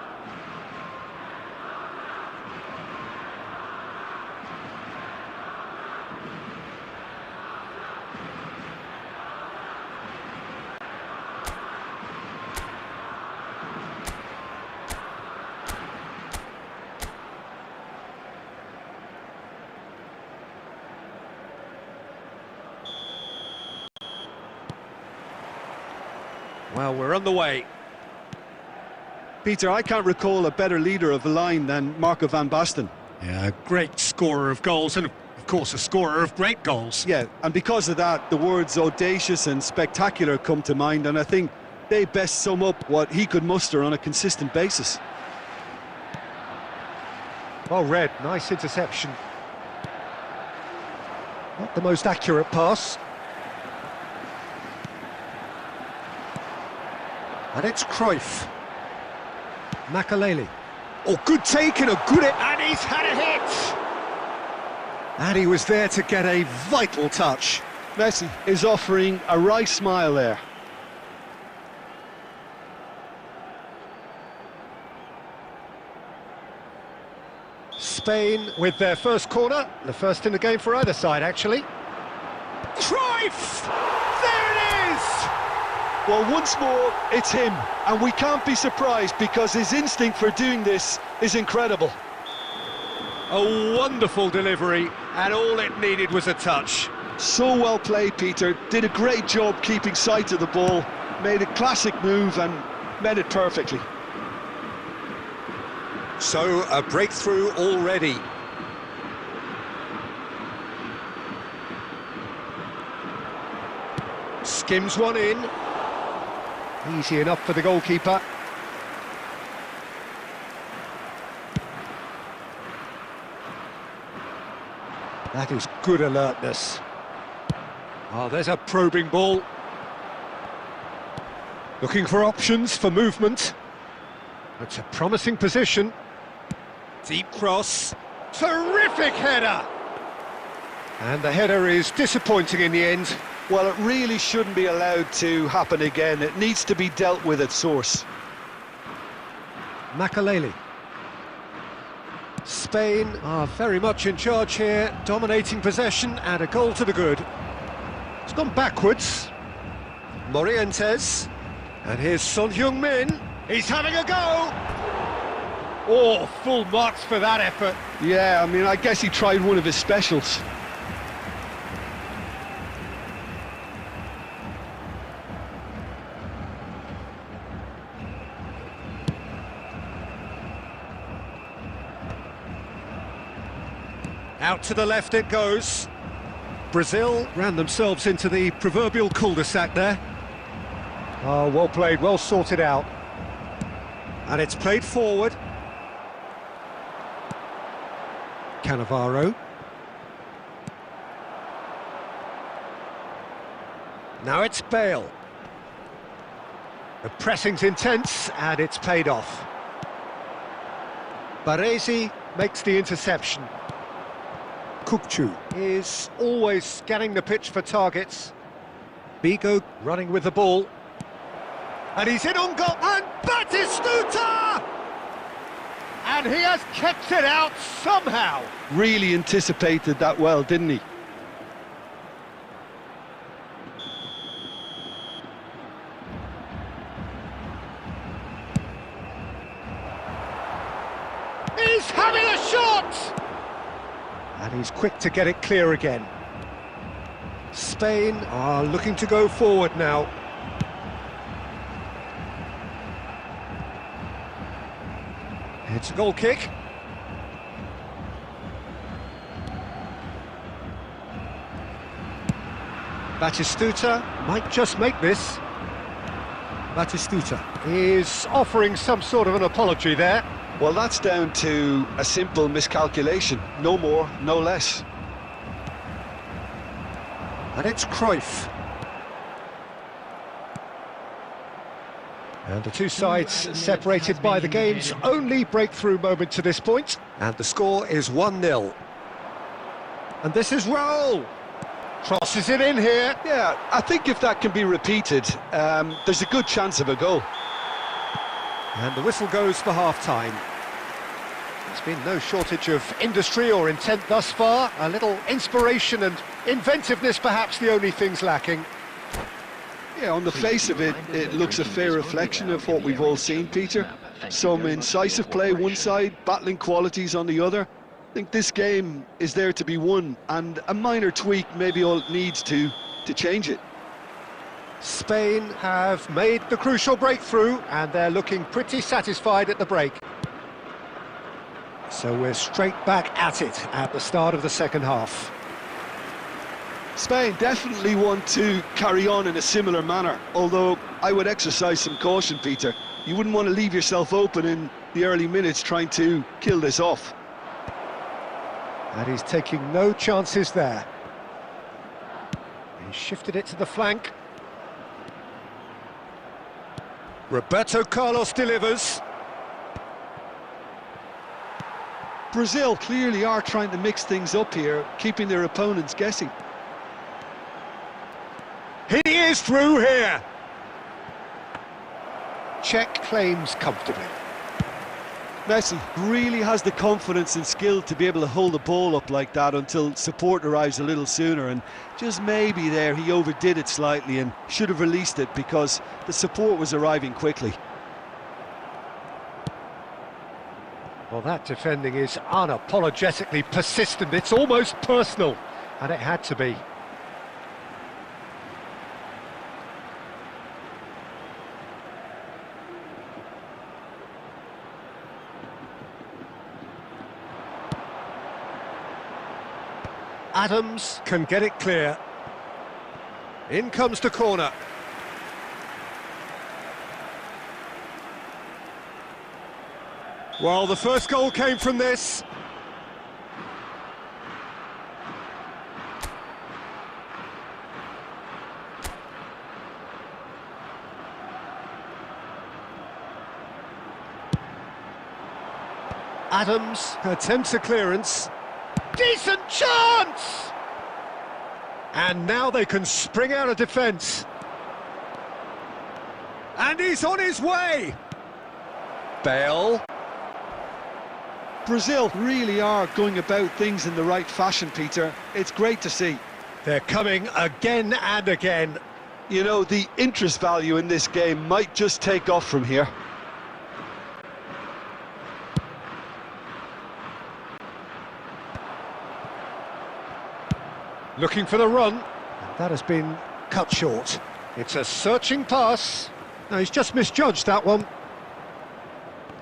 Well, we're on the way. Peter, I can't recall a better leader of the line than Marco van Basten. Yeah, a great scorer of goals and, of course, a scorer of great goals. Yeah, and because of that, the words audacious and spectacular come to mind, and I think they best sum up what he could muster on a consistent basis. Well read, nice interception. Not the most accurate pass. And it's Cruyff. Makaleli. Oh, good take and a good hit. And he's had a hit! And he was there to get a vital touch. Messi is offering a wry smile there. Spain with their first corner. The first in the game for either side, actually. Cruyff! There it is! Well, once more, it's him, and we can't be surprised because his instinct for doing this is incredible. A wonderful delivery, and all it needed was a touch. So well played, Peter. Did a great job keeping sight of the ball, made a classic move and met it perfectly. So, a breakthrough already. Skims one in. Easy enough for the goalkeeper. That is good alertness. Oh, there's a probing ball. Looking for options for movement. That's a promising position. Deep cross. Terrific header! And the header is disappointing in the end. Well, it really shouldn't be allowed to happen again. It needs to be dealt with at source. Makaleli. Spain are very much in charge here, dominating possession and a goal to the good. It's gone backwards. Morientes. And here's Son Heung-min. He's having a go! Oh, full marks for that effort. Yeah, I mean, I guess he tried one of his specials. Out to the left it goes. Brazil ran themselves into the proverbial cul-de-sac there. Oh, well played, well sorted out. And it's played forward. Cannavaro. Now it's Bale. The pressing's intense and it's paid off. Baresi makes the interception. Kukçu is always scanning the pitch for targets. Bigo running with the ball. And he's in on goal, and Batistuta! And he has kept it out somehow. Really anticipated that well, didn't he? He's having a shot! And he's quick to get it clear again. Spain are looking to go forward now. It's a goal kick. Batistuta might just make this. Batistuta is offering some sort of an apology there. Well, that's down to a simple miscalculation. No more, no less. And it's Cruyff. And the two sides separated by the game's only breakthrough moment to this point. And the score is 1-0. And this is Raul. Crosses it in here. Yeah, I think if that can be repeated, there's a good chance of a goal. And the whistle goes for half-time. There's been no shortage of industry or intent thus far. A little inspiration and inventiveness, perhaps the only things lacking. Yeah, on the face of it, it looks a fair reflection of what we've all seen, Peter. Some incisive play one side, battling qualities on the other. I think this game is there to be won, and a minor tweak maybe all it needs to change it. Spain have made the crucial breakthrough, and they're looking pretty satisfied at the break. So we're straight back at it at the start of the second half. Spain definitely want to carry on in a similar manner, although I would exercise some caution, Peter. You wouldn't want to leave yourself open in the early minutes trying to kill this off. And he's taking no chances there. He shifted it to the flank. Roberto Carlos delivers. Brazil clearly are trying to mix things up here, keeping their opponents guessing. He is through here. Czech claims comfortably. Messi really has the confidence and skill to be able to hold the ball up like that until support arrives a little sooner, and just maybe there he overdid it slightly and should have released it because the support was arriving quickly. Well, that defending is unapologetically persistent. It's almost personal, and it had to be. Adams can get it clear. In comes the corner. Well, the first goal came from this. Adams attempts a clearance. Decent chance! And now they can spring out of defence. And he's on his way! Bale. Brazil really are going about things in the right fashion, Peter. It's great to see. They're coming again and again. You know, the interest value in this game might just take off from here. Looking for the run. That has been cut short. It's a searching pass. No, he's just misjudged that one.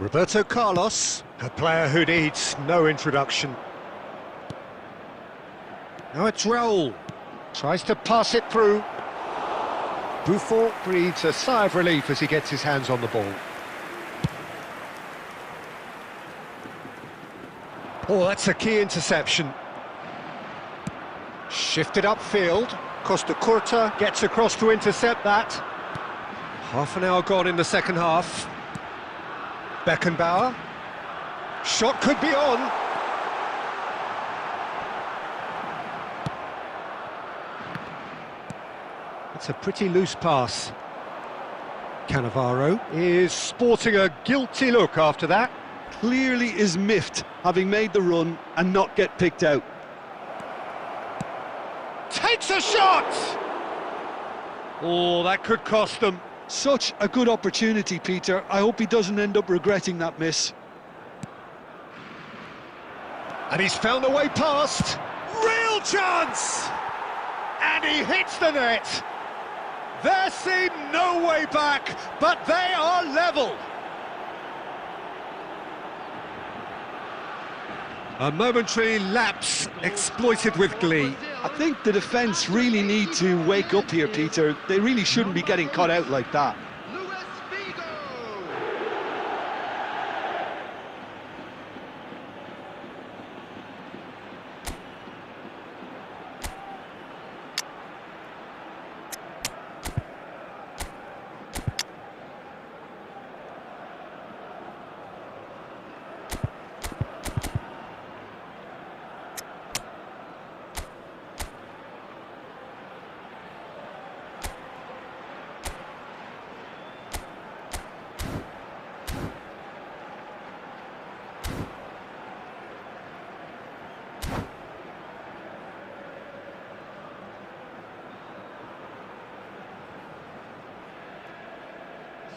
Roberto Carlos, a player who needs no introduction. Now it's Raul. Tries to pass it through. Buffon breathes a sigh of relief as he gets his hands on the ball. Oh, that's a key interception. Shifted upfield. Costa Curta gets across to intercept that. Half an hour gone in the second half. Beckenbauer. Shot could be on. It's a pretty loose pass. Cannavaro is sporting a guilty look after that. Clearly is miffed, having made the run and not get picked out. Takes a shot! Oh, that could cost them. Such a good opportunity, Peter. I hope he doesn't end up regretting that miss. And he's found a way past. Real chance! And he hits the net. There seemed no way back, but they are level. A momentary lapse exploited with glee. I think the defence really need to wake up here, Peter. They really shouldn't be getting caught out like that.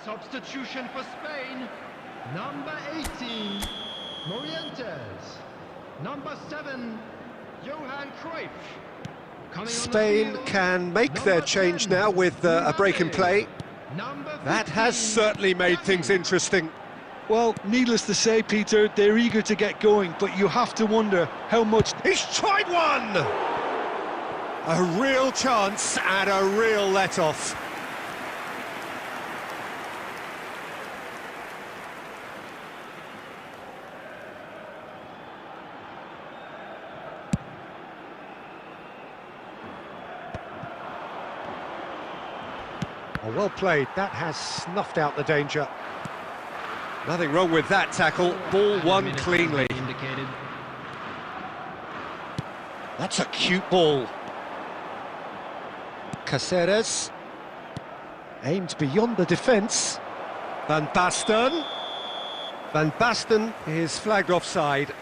substitution for Spain, number 18, Morientes. Number 7, Johan Cruyff. Coming on the Spain field, can make number their change 10, now with a break in play. Number That has 15, certainly made things interesting. Well, needless to say, Peter, they're eager to get going, but you have to wonder how much... He's tried one! A real chance and a real let-off. Oh, well played. That has snuffed out the danger. Nothing wrong with that tackle. Ball won cleanly. Indicated. That's a cute ball. Caceres. Aimed beyond the defence. Van Basten. Van Basten is flagged offside.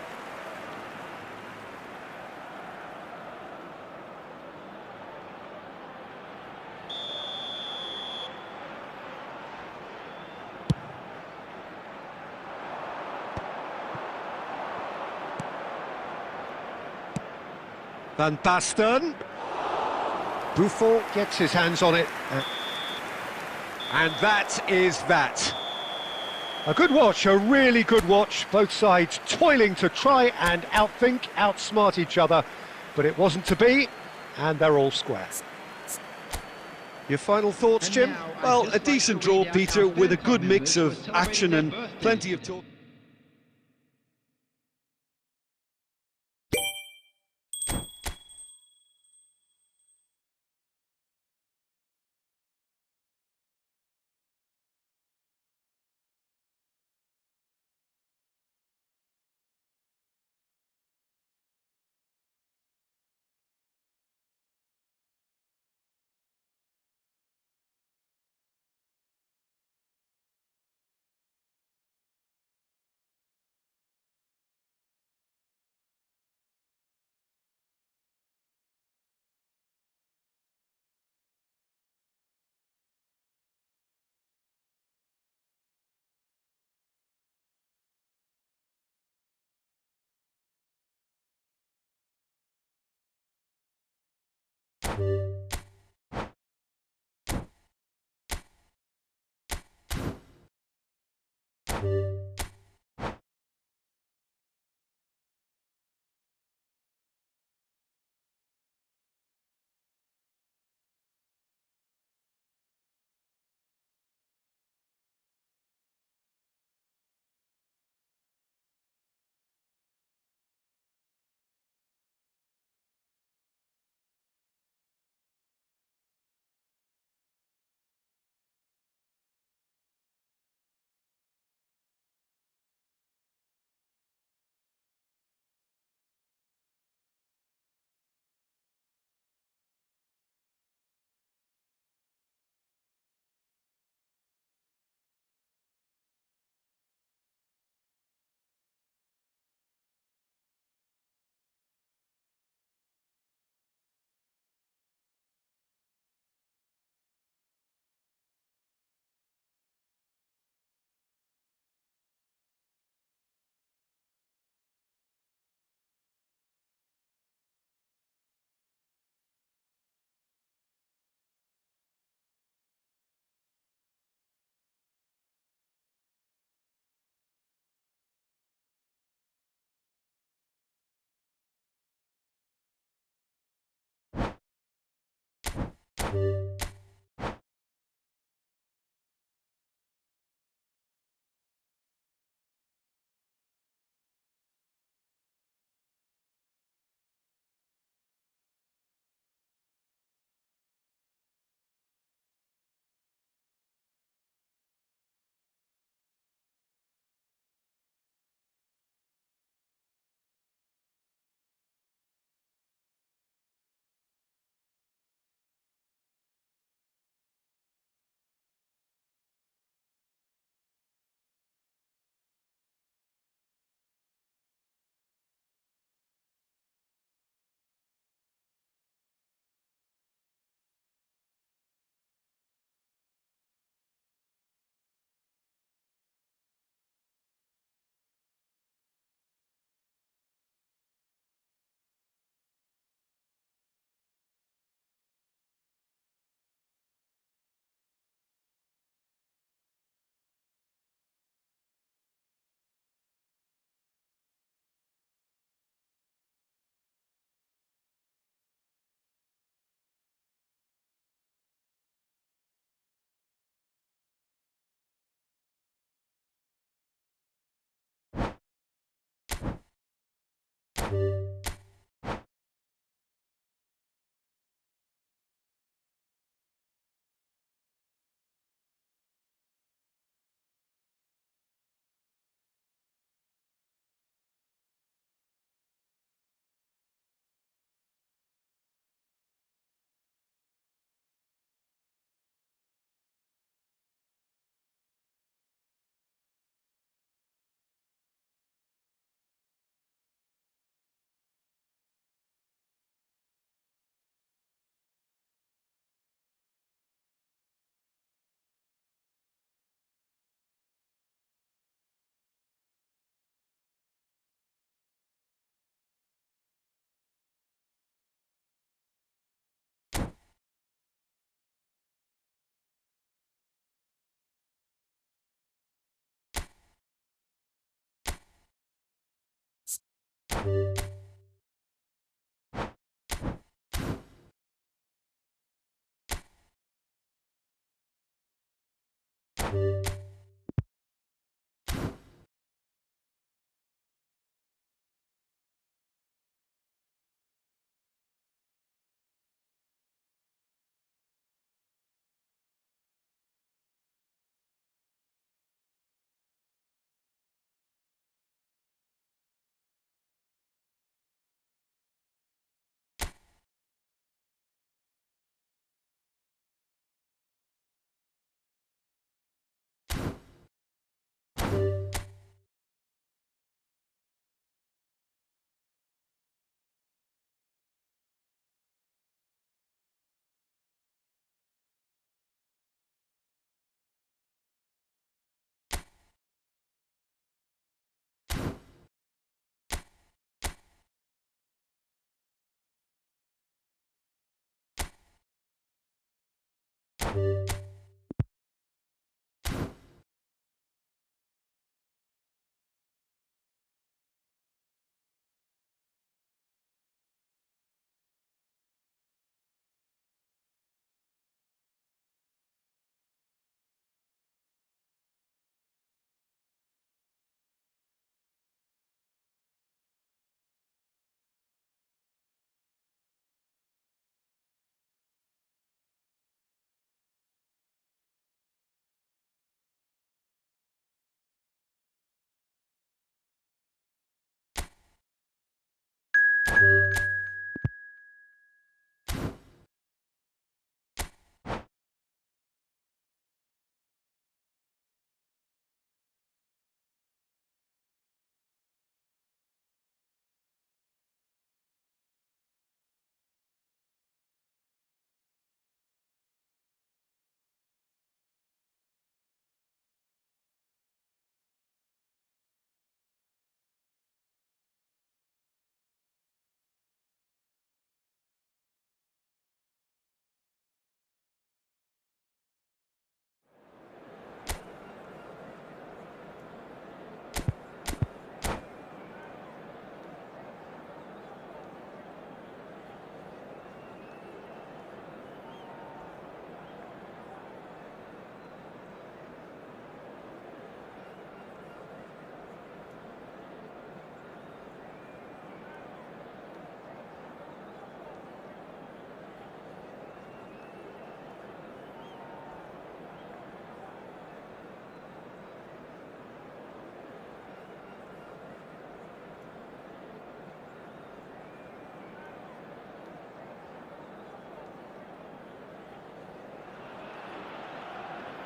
Van Basten. Buffon gets his hands on it. And that is that. A good watch, a really good watch. Both sides toiling to try and outthink, outsmart each other. But it wasn't to be, and they're all square. Your final thoughts, Jim? Well, a decent draw, Peter, with a good mix of action and plenty of talk.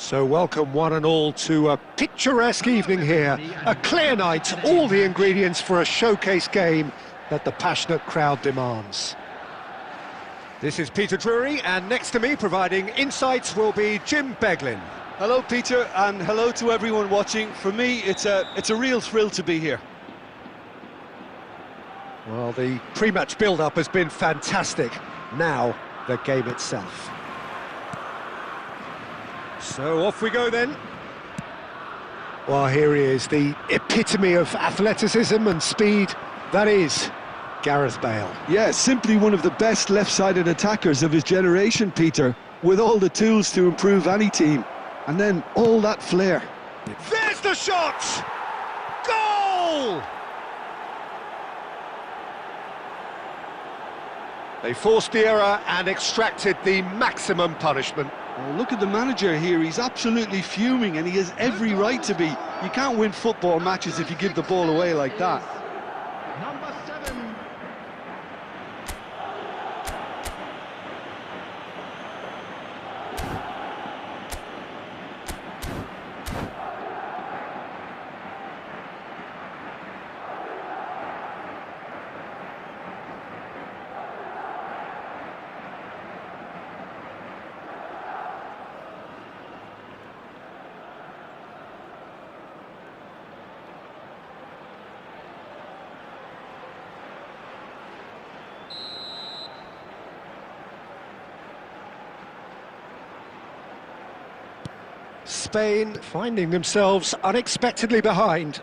So welcome one and all to a picturesque evening here. A clear night, all the ingredients for a showcase game that the passionate crowd demands. This is Peter Drury, and next to me providing insights will be Jim Beglin. Hello, Peter, and hello to everyone watching. For me, it's a real thrill to be here. Well, the pre-match build-up has been fantastic. Now, the game itself. So off we go then. Well, here he is, the epitome of athleticism and speed. That is Gareth Bale. Yeah, simply one of the best left-sided attackers of his generation, Peter, with all the tools to improve any team. And then all that flair. There's the shot! Goal! They forced the error and extracted the maximum punishment. Oh, look at the manager here, he's absolutely fuming and he has every right to be. You can't win football matches if you give the ball away like that. Number 7. Spain finding themselves unexpectedly behind.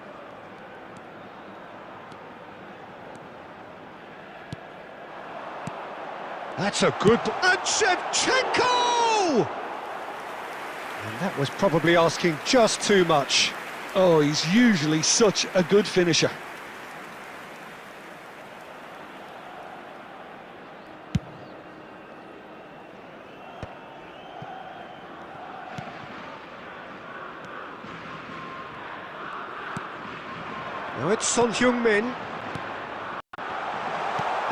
That's a good... And Shevchenko! And that was probably asking just too much. Oh, he's usually such a good finisher. Now it's Son Heung-min.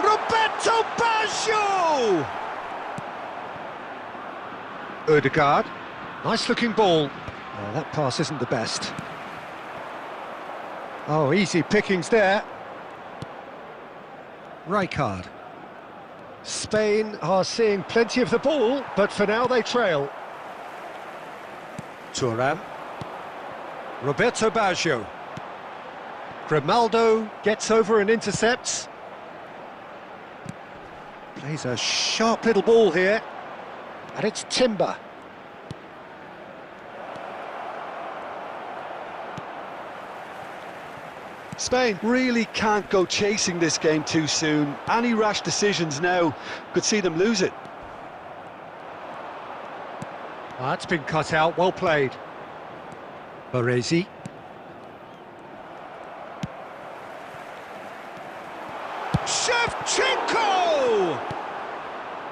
Roberto Baggio! Ødegaard. Nice-looking ball. Oh, that pass isn't the best. Oh, easy pickings there. Rijkaard. Spain are seeing plenty of the ball, but for now they trail. Thuram. Roberto Baggio. Grimaldo gets over and intercepts. Plays a sharp little ball here. And it's Timber. Spain really can't go chasing this game too soon. Any rash decisions now could see them lose it. That's been cut out, well played. Baresi. Shevchenko!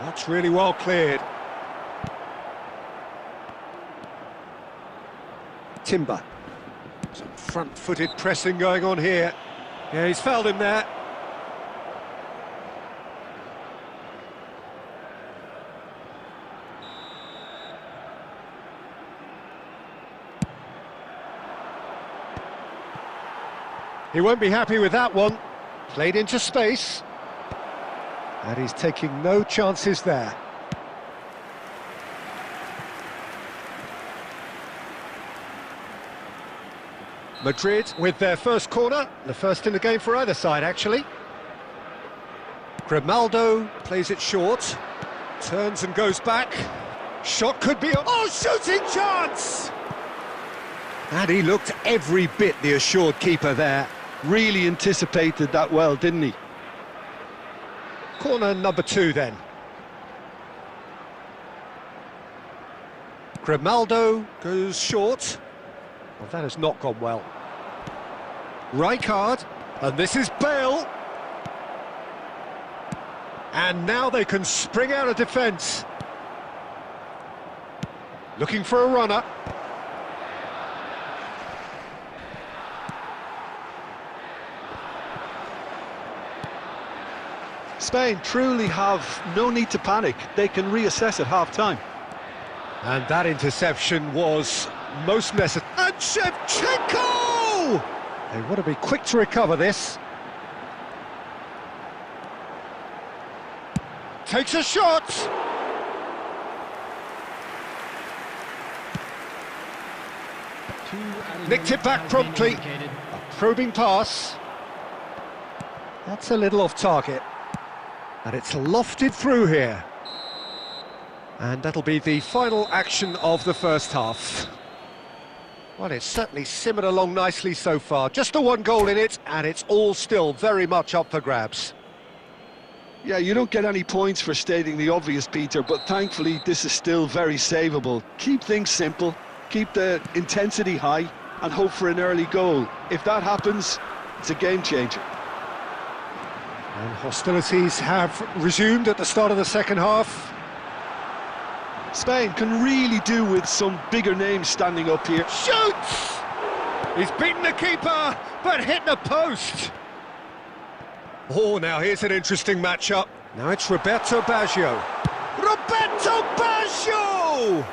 That's really well cleared. Timber. Some front-footed pressing going on here. Yeah, he's fouled him there. He won't be happy with that one. Played into space. And he's taking no chances there. Madrid with their first corner, the first in the game for either side, actually. Grimaldo plays it short, turns and goes back. Shot could be on. Oh, shooting chance! And he looked every bit the assured keeper there. Really anticipated that well, didn't he? Corner number 2 then. Grimaldo goes short. Well, that has not gone well. Rijkaard, and this is Bale. And now they can spring out of defence. Looking for a runner. Spain truly have no need to panic. They can reassess at half-time. And that interception was most necessary. And Shevchenko! They want to be quick to recover this. Takes a shot! Nicked it back promptly. A probing pass. That's a little off target. And it's lofted through here. And that'll be the final action of the first half. Well, it's certainly simmered along nicely so far. Just the one goal in it, and it's all still very much up for grabs. Yeah, you don't get any points for stating the obvious, Peter, but thankfully this is still very savable. Keep things simple, keep the intensity high, and hope for an early goal. If that happens, it's a game changer. And hostilities have resumed at the start of the second half. Spain can really do with some bigger names standing up here. Shoots! He's beaten the keeper, but hit the post. Oh, now here's an interesting matchup. Now it's Roberto Baggio. Roberto Baggio!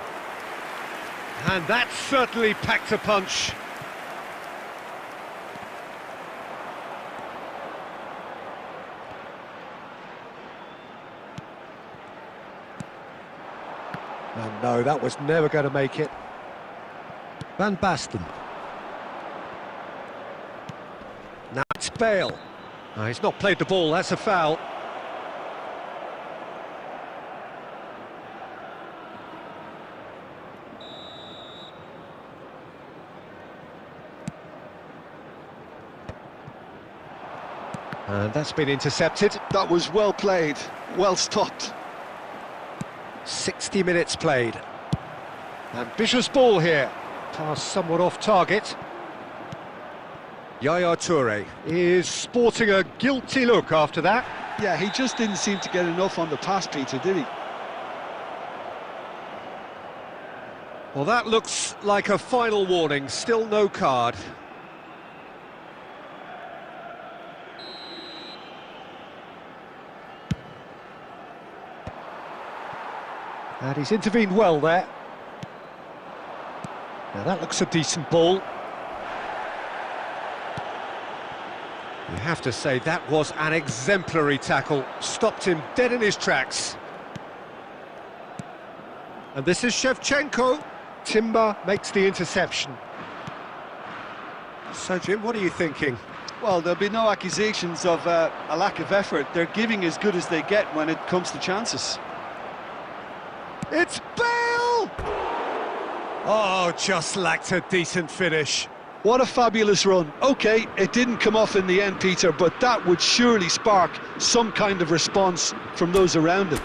And that certainly packed a punch. And no, that was never going to make it. Van Basten. Now it's Bale. No, he's not played the ball, that's a foul. And that's been intercepted. That was well played, well stopped. 60 minutes played. Ambitious ball here. Pass somewhat off target. Yaya Toure is sporting a guilty look after that. Yeah, he just didn't seem to get enough on the pass, Peter, did he? Well, that looks like a final warning. Still no card. And he's intervened well there. Now that looks a decent ball. You have to say that was an exemplary tackle. Stopped him dead in his tracks. And this is Shevchenko. Timber makes the interception. So, Jim, what are you thinking? Well, there'll be no accusations of a lack of effort. They're giving as good as they get when it comes to chances. It's Bale! Oh, just lacked a decent finish. What a fabulous run. OK, it didn't come off in the end, Peter, but that would surely spark some kind of response from those around him.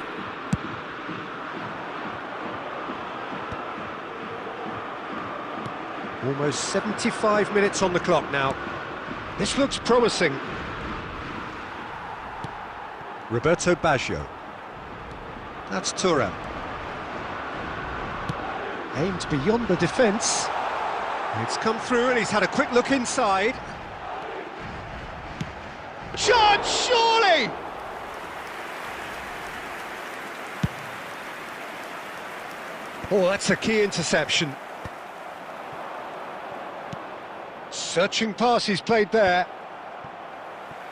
Almost 75 minutes on the clock now. This looks promising. Roberto Baggio. That's Thuram. Aimed beyond the defence. It's come through and he's had a quick look inside. Shot, surely! Oh, that's a key interception. Searching pass he's played there.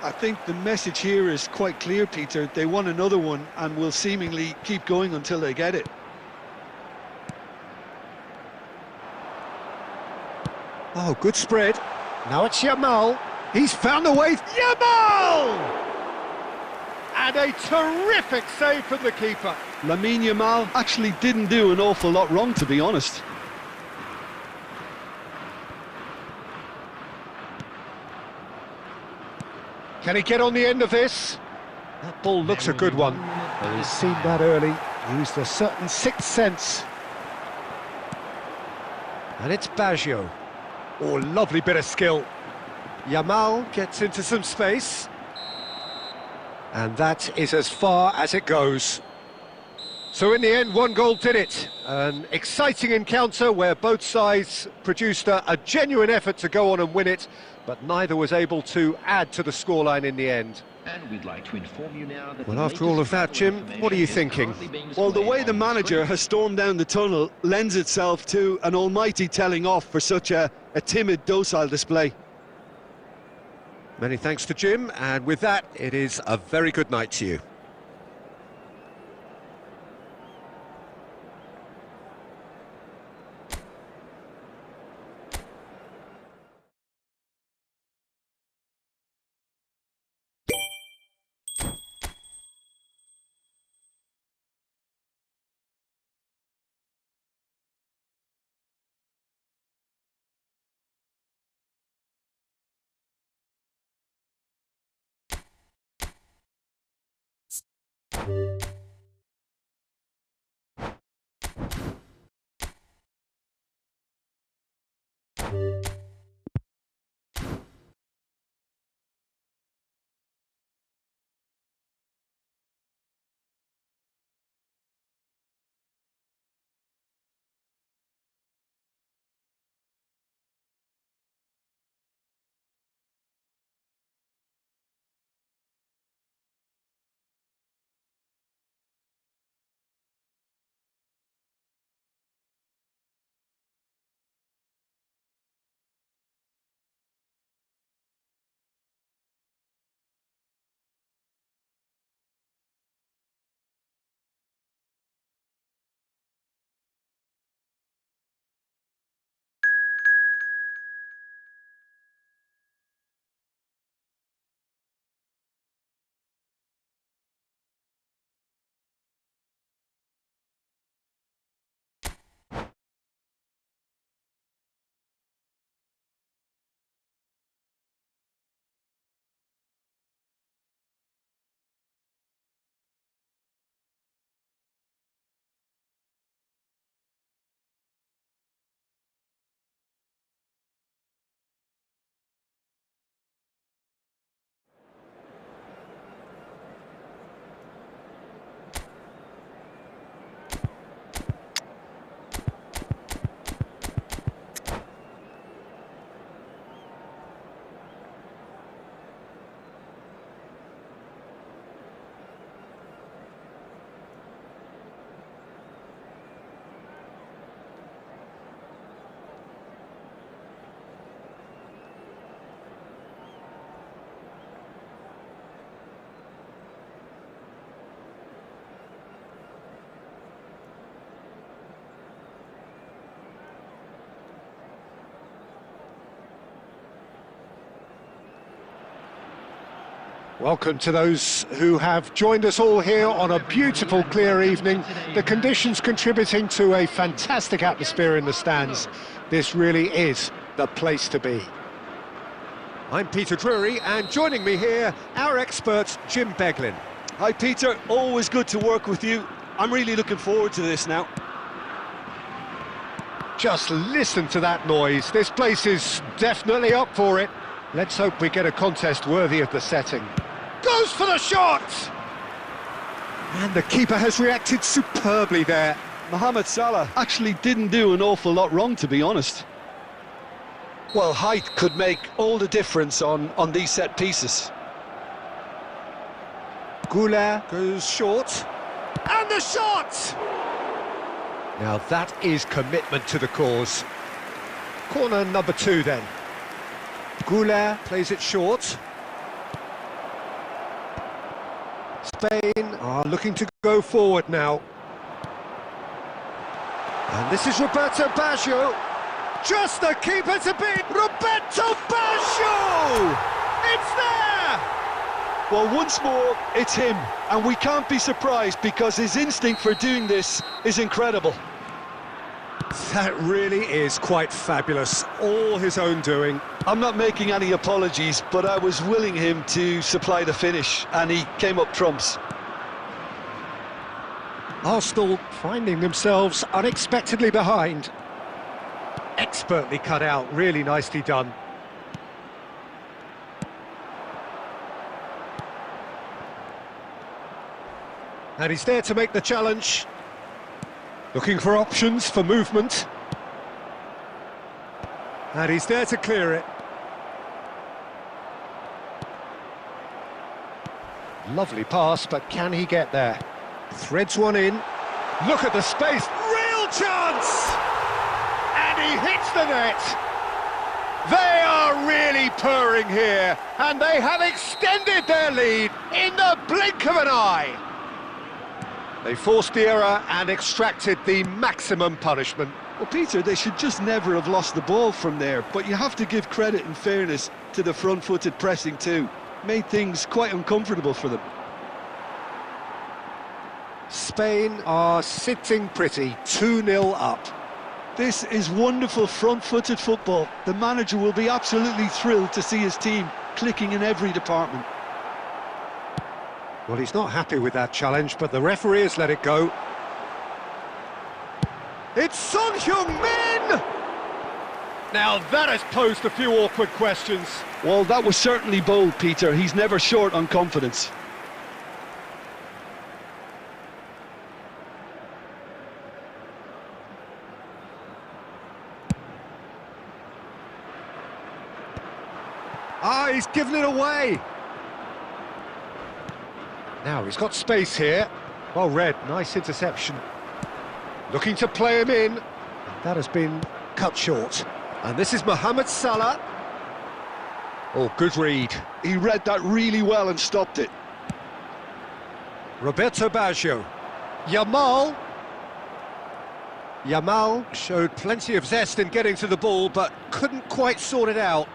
I think the message here is quite clear, Peter. They want another one and will seemingly keep going until they get it. Oh, good spread. Now it's Yamal. He's found a way. Yamal! And a terrific save from the keeper. Lamine Yamal actually didn't do an awful lot wrong, to be honest. Can he get on the end of this? That ball looks a good one. Well, he's seen that early. Used a certain sixth sense. And it's Baggio. Oh, lovely bit of skill. Yamal gets into some space. And that is as far as it goes. So in the end, one goal did it. An exciting encounter where both sides produced a genuine effort to go on and win it, but neither was able to add to the scoreline in the end. And we'd like to inform you now that well, after all of that, Jim, what are you thinking? Well, the way the manager has stormed down the tunnel lends itself to an almighty telling off for such a timid, docile display. Many thanks to Jim, and with that, it is a very good night to you. Welcome to those who have joined us all here on a beautiful, clear evening. The conditions contributing to a fantastic atmosphere in the stands. This really is the place to be. I'm Peter Drury, and joining me here, our expert, Jim Beglin. Hi Peter, always good to work with you. I'm really looking forward to this now. Just listen to that noise. This place is definitely up for it. Let's hope we get a contest worthy of the setting. Goes for the shot! And the keeper has reacted superbly there. Mohamed Salah actually didn't do an awful lot wrong, to be honest. Well, height could make all the difference on these set pieces. Goulart goes short. And the shot! Now that is commitment to the cause. Corner number 2 then. Goulart plays it short. Spain are looking to go forward now. And this is Roberto Baggio. Just the keeper to beat. Roberto Baggio! It's there! Well, once more, it's him. And we can't be surprised because his instinct for doing this is incredible. That really is quite fabulous. All his own doing. I'm not making any apologies, but I was willing him to supply the finish, and he came up trumps. Arsenal finding themselves unexpectedly behind. Expertly cut out, really nicely done. And he's there to make the challenge. Looking for options for movement. And he's there to clear it. Lovely pass, but can he get there? Threads one in. Look at the space. Real chance! And he hits the net. They are really purring here, and they have extended their lead in the blink of an eye. They forced the error and extracted the maximum punishment. Well, Peter, they should just never have lost the ball from there, but you have to give credit and fairness to the front-footed pressing too. Made things quite uncomfortable for them. Spain are sitting pretty, 2-0 up. This is wonderful front-footed football. The manager will be absolutely thrilled to see his team clicking in every department. Well, he's not happy with that challenge, but the referee has let it go. It's Son Heung-min! Now that has posed a few awkward questions. Well, that was certainly bold, Peter. He's never short on confidence. Ah, he's given it away. Now he's got space here. Well read, nice interception. Looking to play him in. That has been cut short. And this is Mohamed Salah. Oh, good read. He read that really well and stopped it. Roberto Baggio. Yamal. Yamal showed plenty of zest in getting to the ball, but couldn't quite sort it out.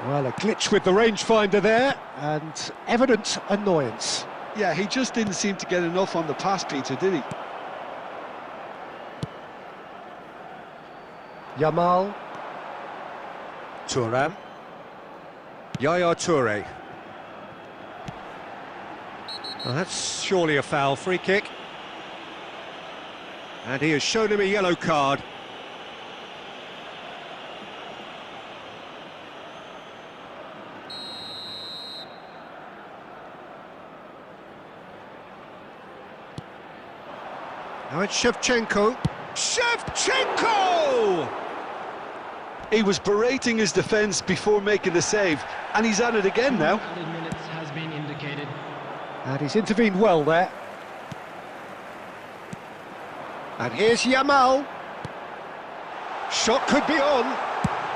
Well, a glitch with the rangefinder there, and evident annoyance. Yeah, he just didn't seem to get enough on the pass, Peter, did he? Yamal. Thuram. Yaya Toure. Well, that's surely a foul. Free kick. And he has shown him a yellow card. Now it's Shevchenko. Shevchenko! He was berating his defence before making the save, and he's at it again now. Minutes has been indicated. And he's intervened well there. And here's Yamal. Shot could be on.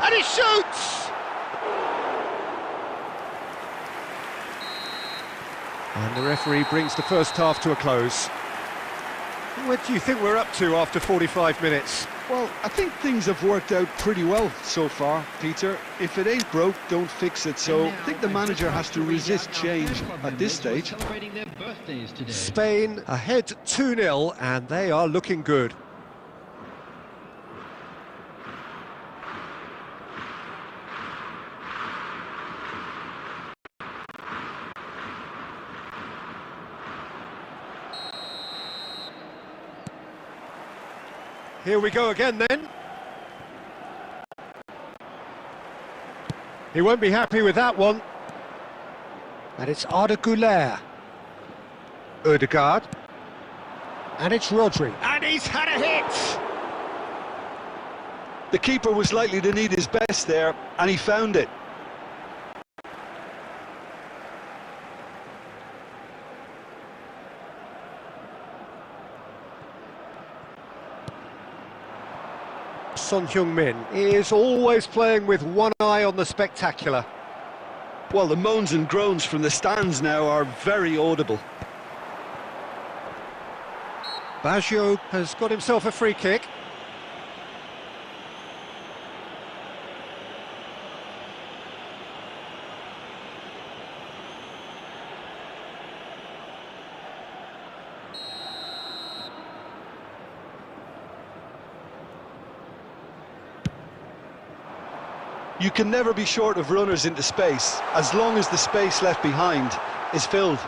And he shoots! And the referee brings the first half to a close. What do you think we're up to after 45 minutes? Well, I think things have worked out pretty well so far, Peter. If it ain't broke, don't fix it. So I think the manager has to resist change at this stage. Celebrating their birthdays today. Spain ahead 2-0, and they are looking good. Here we go again then. He won't be happy with that one. And it's Arda Güler. Ødegaard. And it's Rodri. And he's had a hit! The keeper was likely to need his best there, and he found it. Son Heung-min is always playing with one eye on the spectacular. Well, the moans and groans from the stands now are very audible. Baggio has got himself a free kick. You can never be short of runners into space, as long as the space left behind is filled.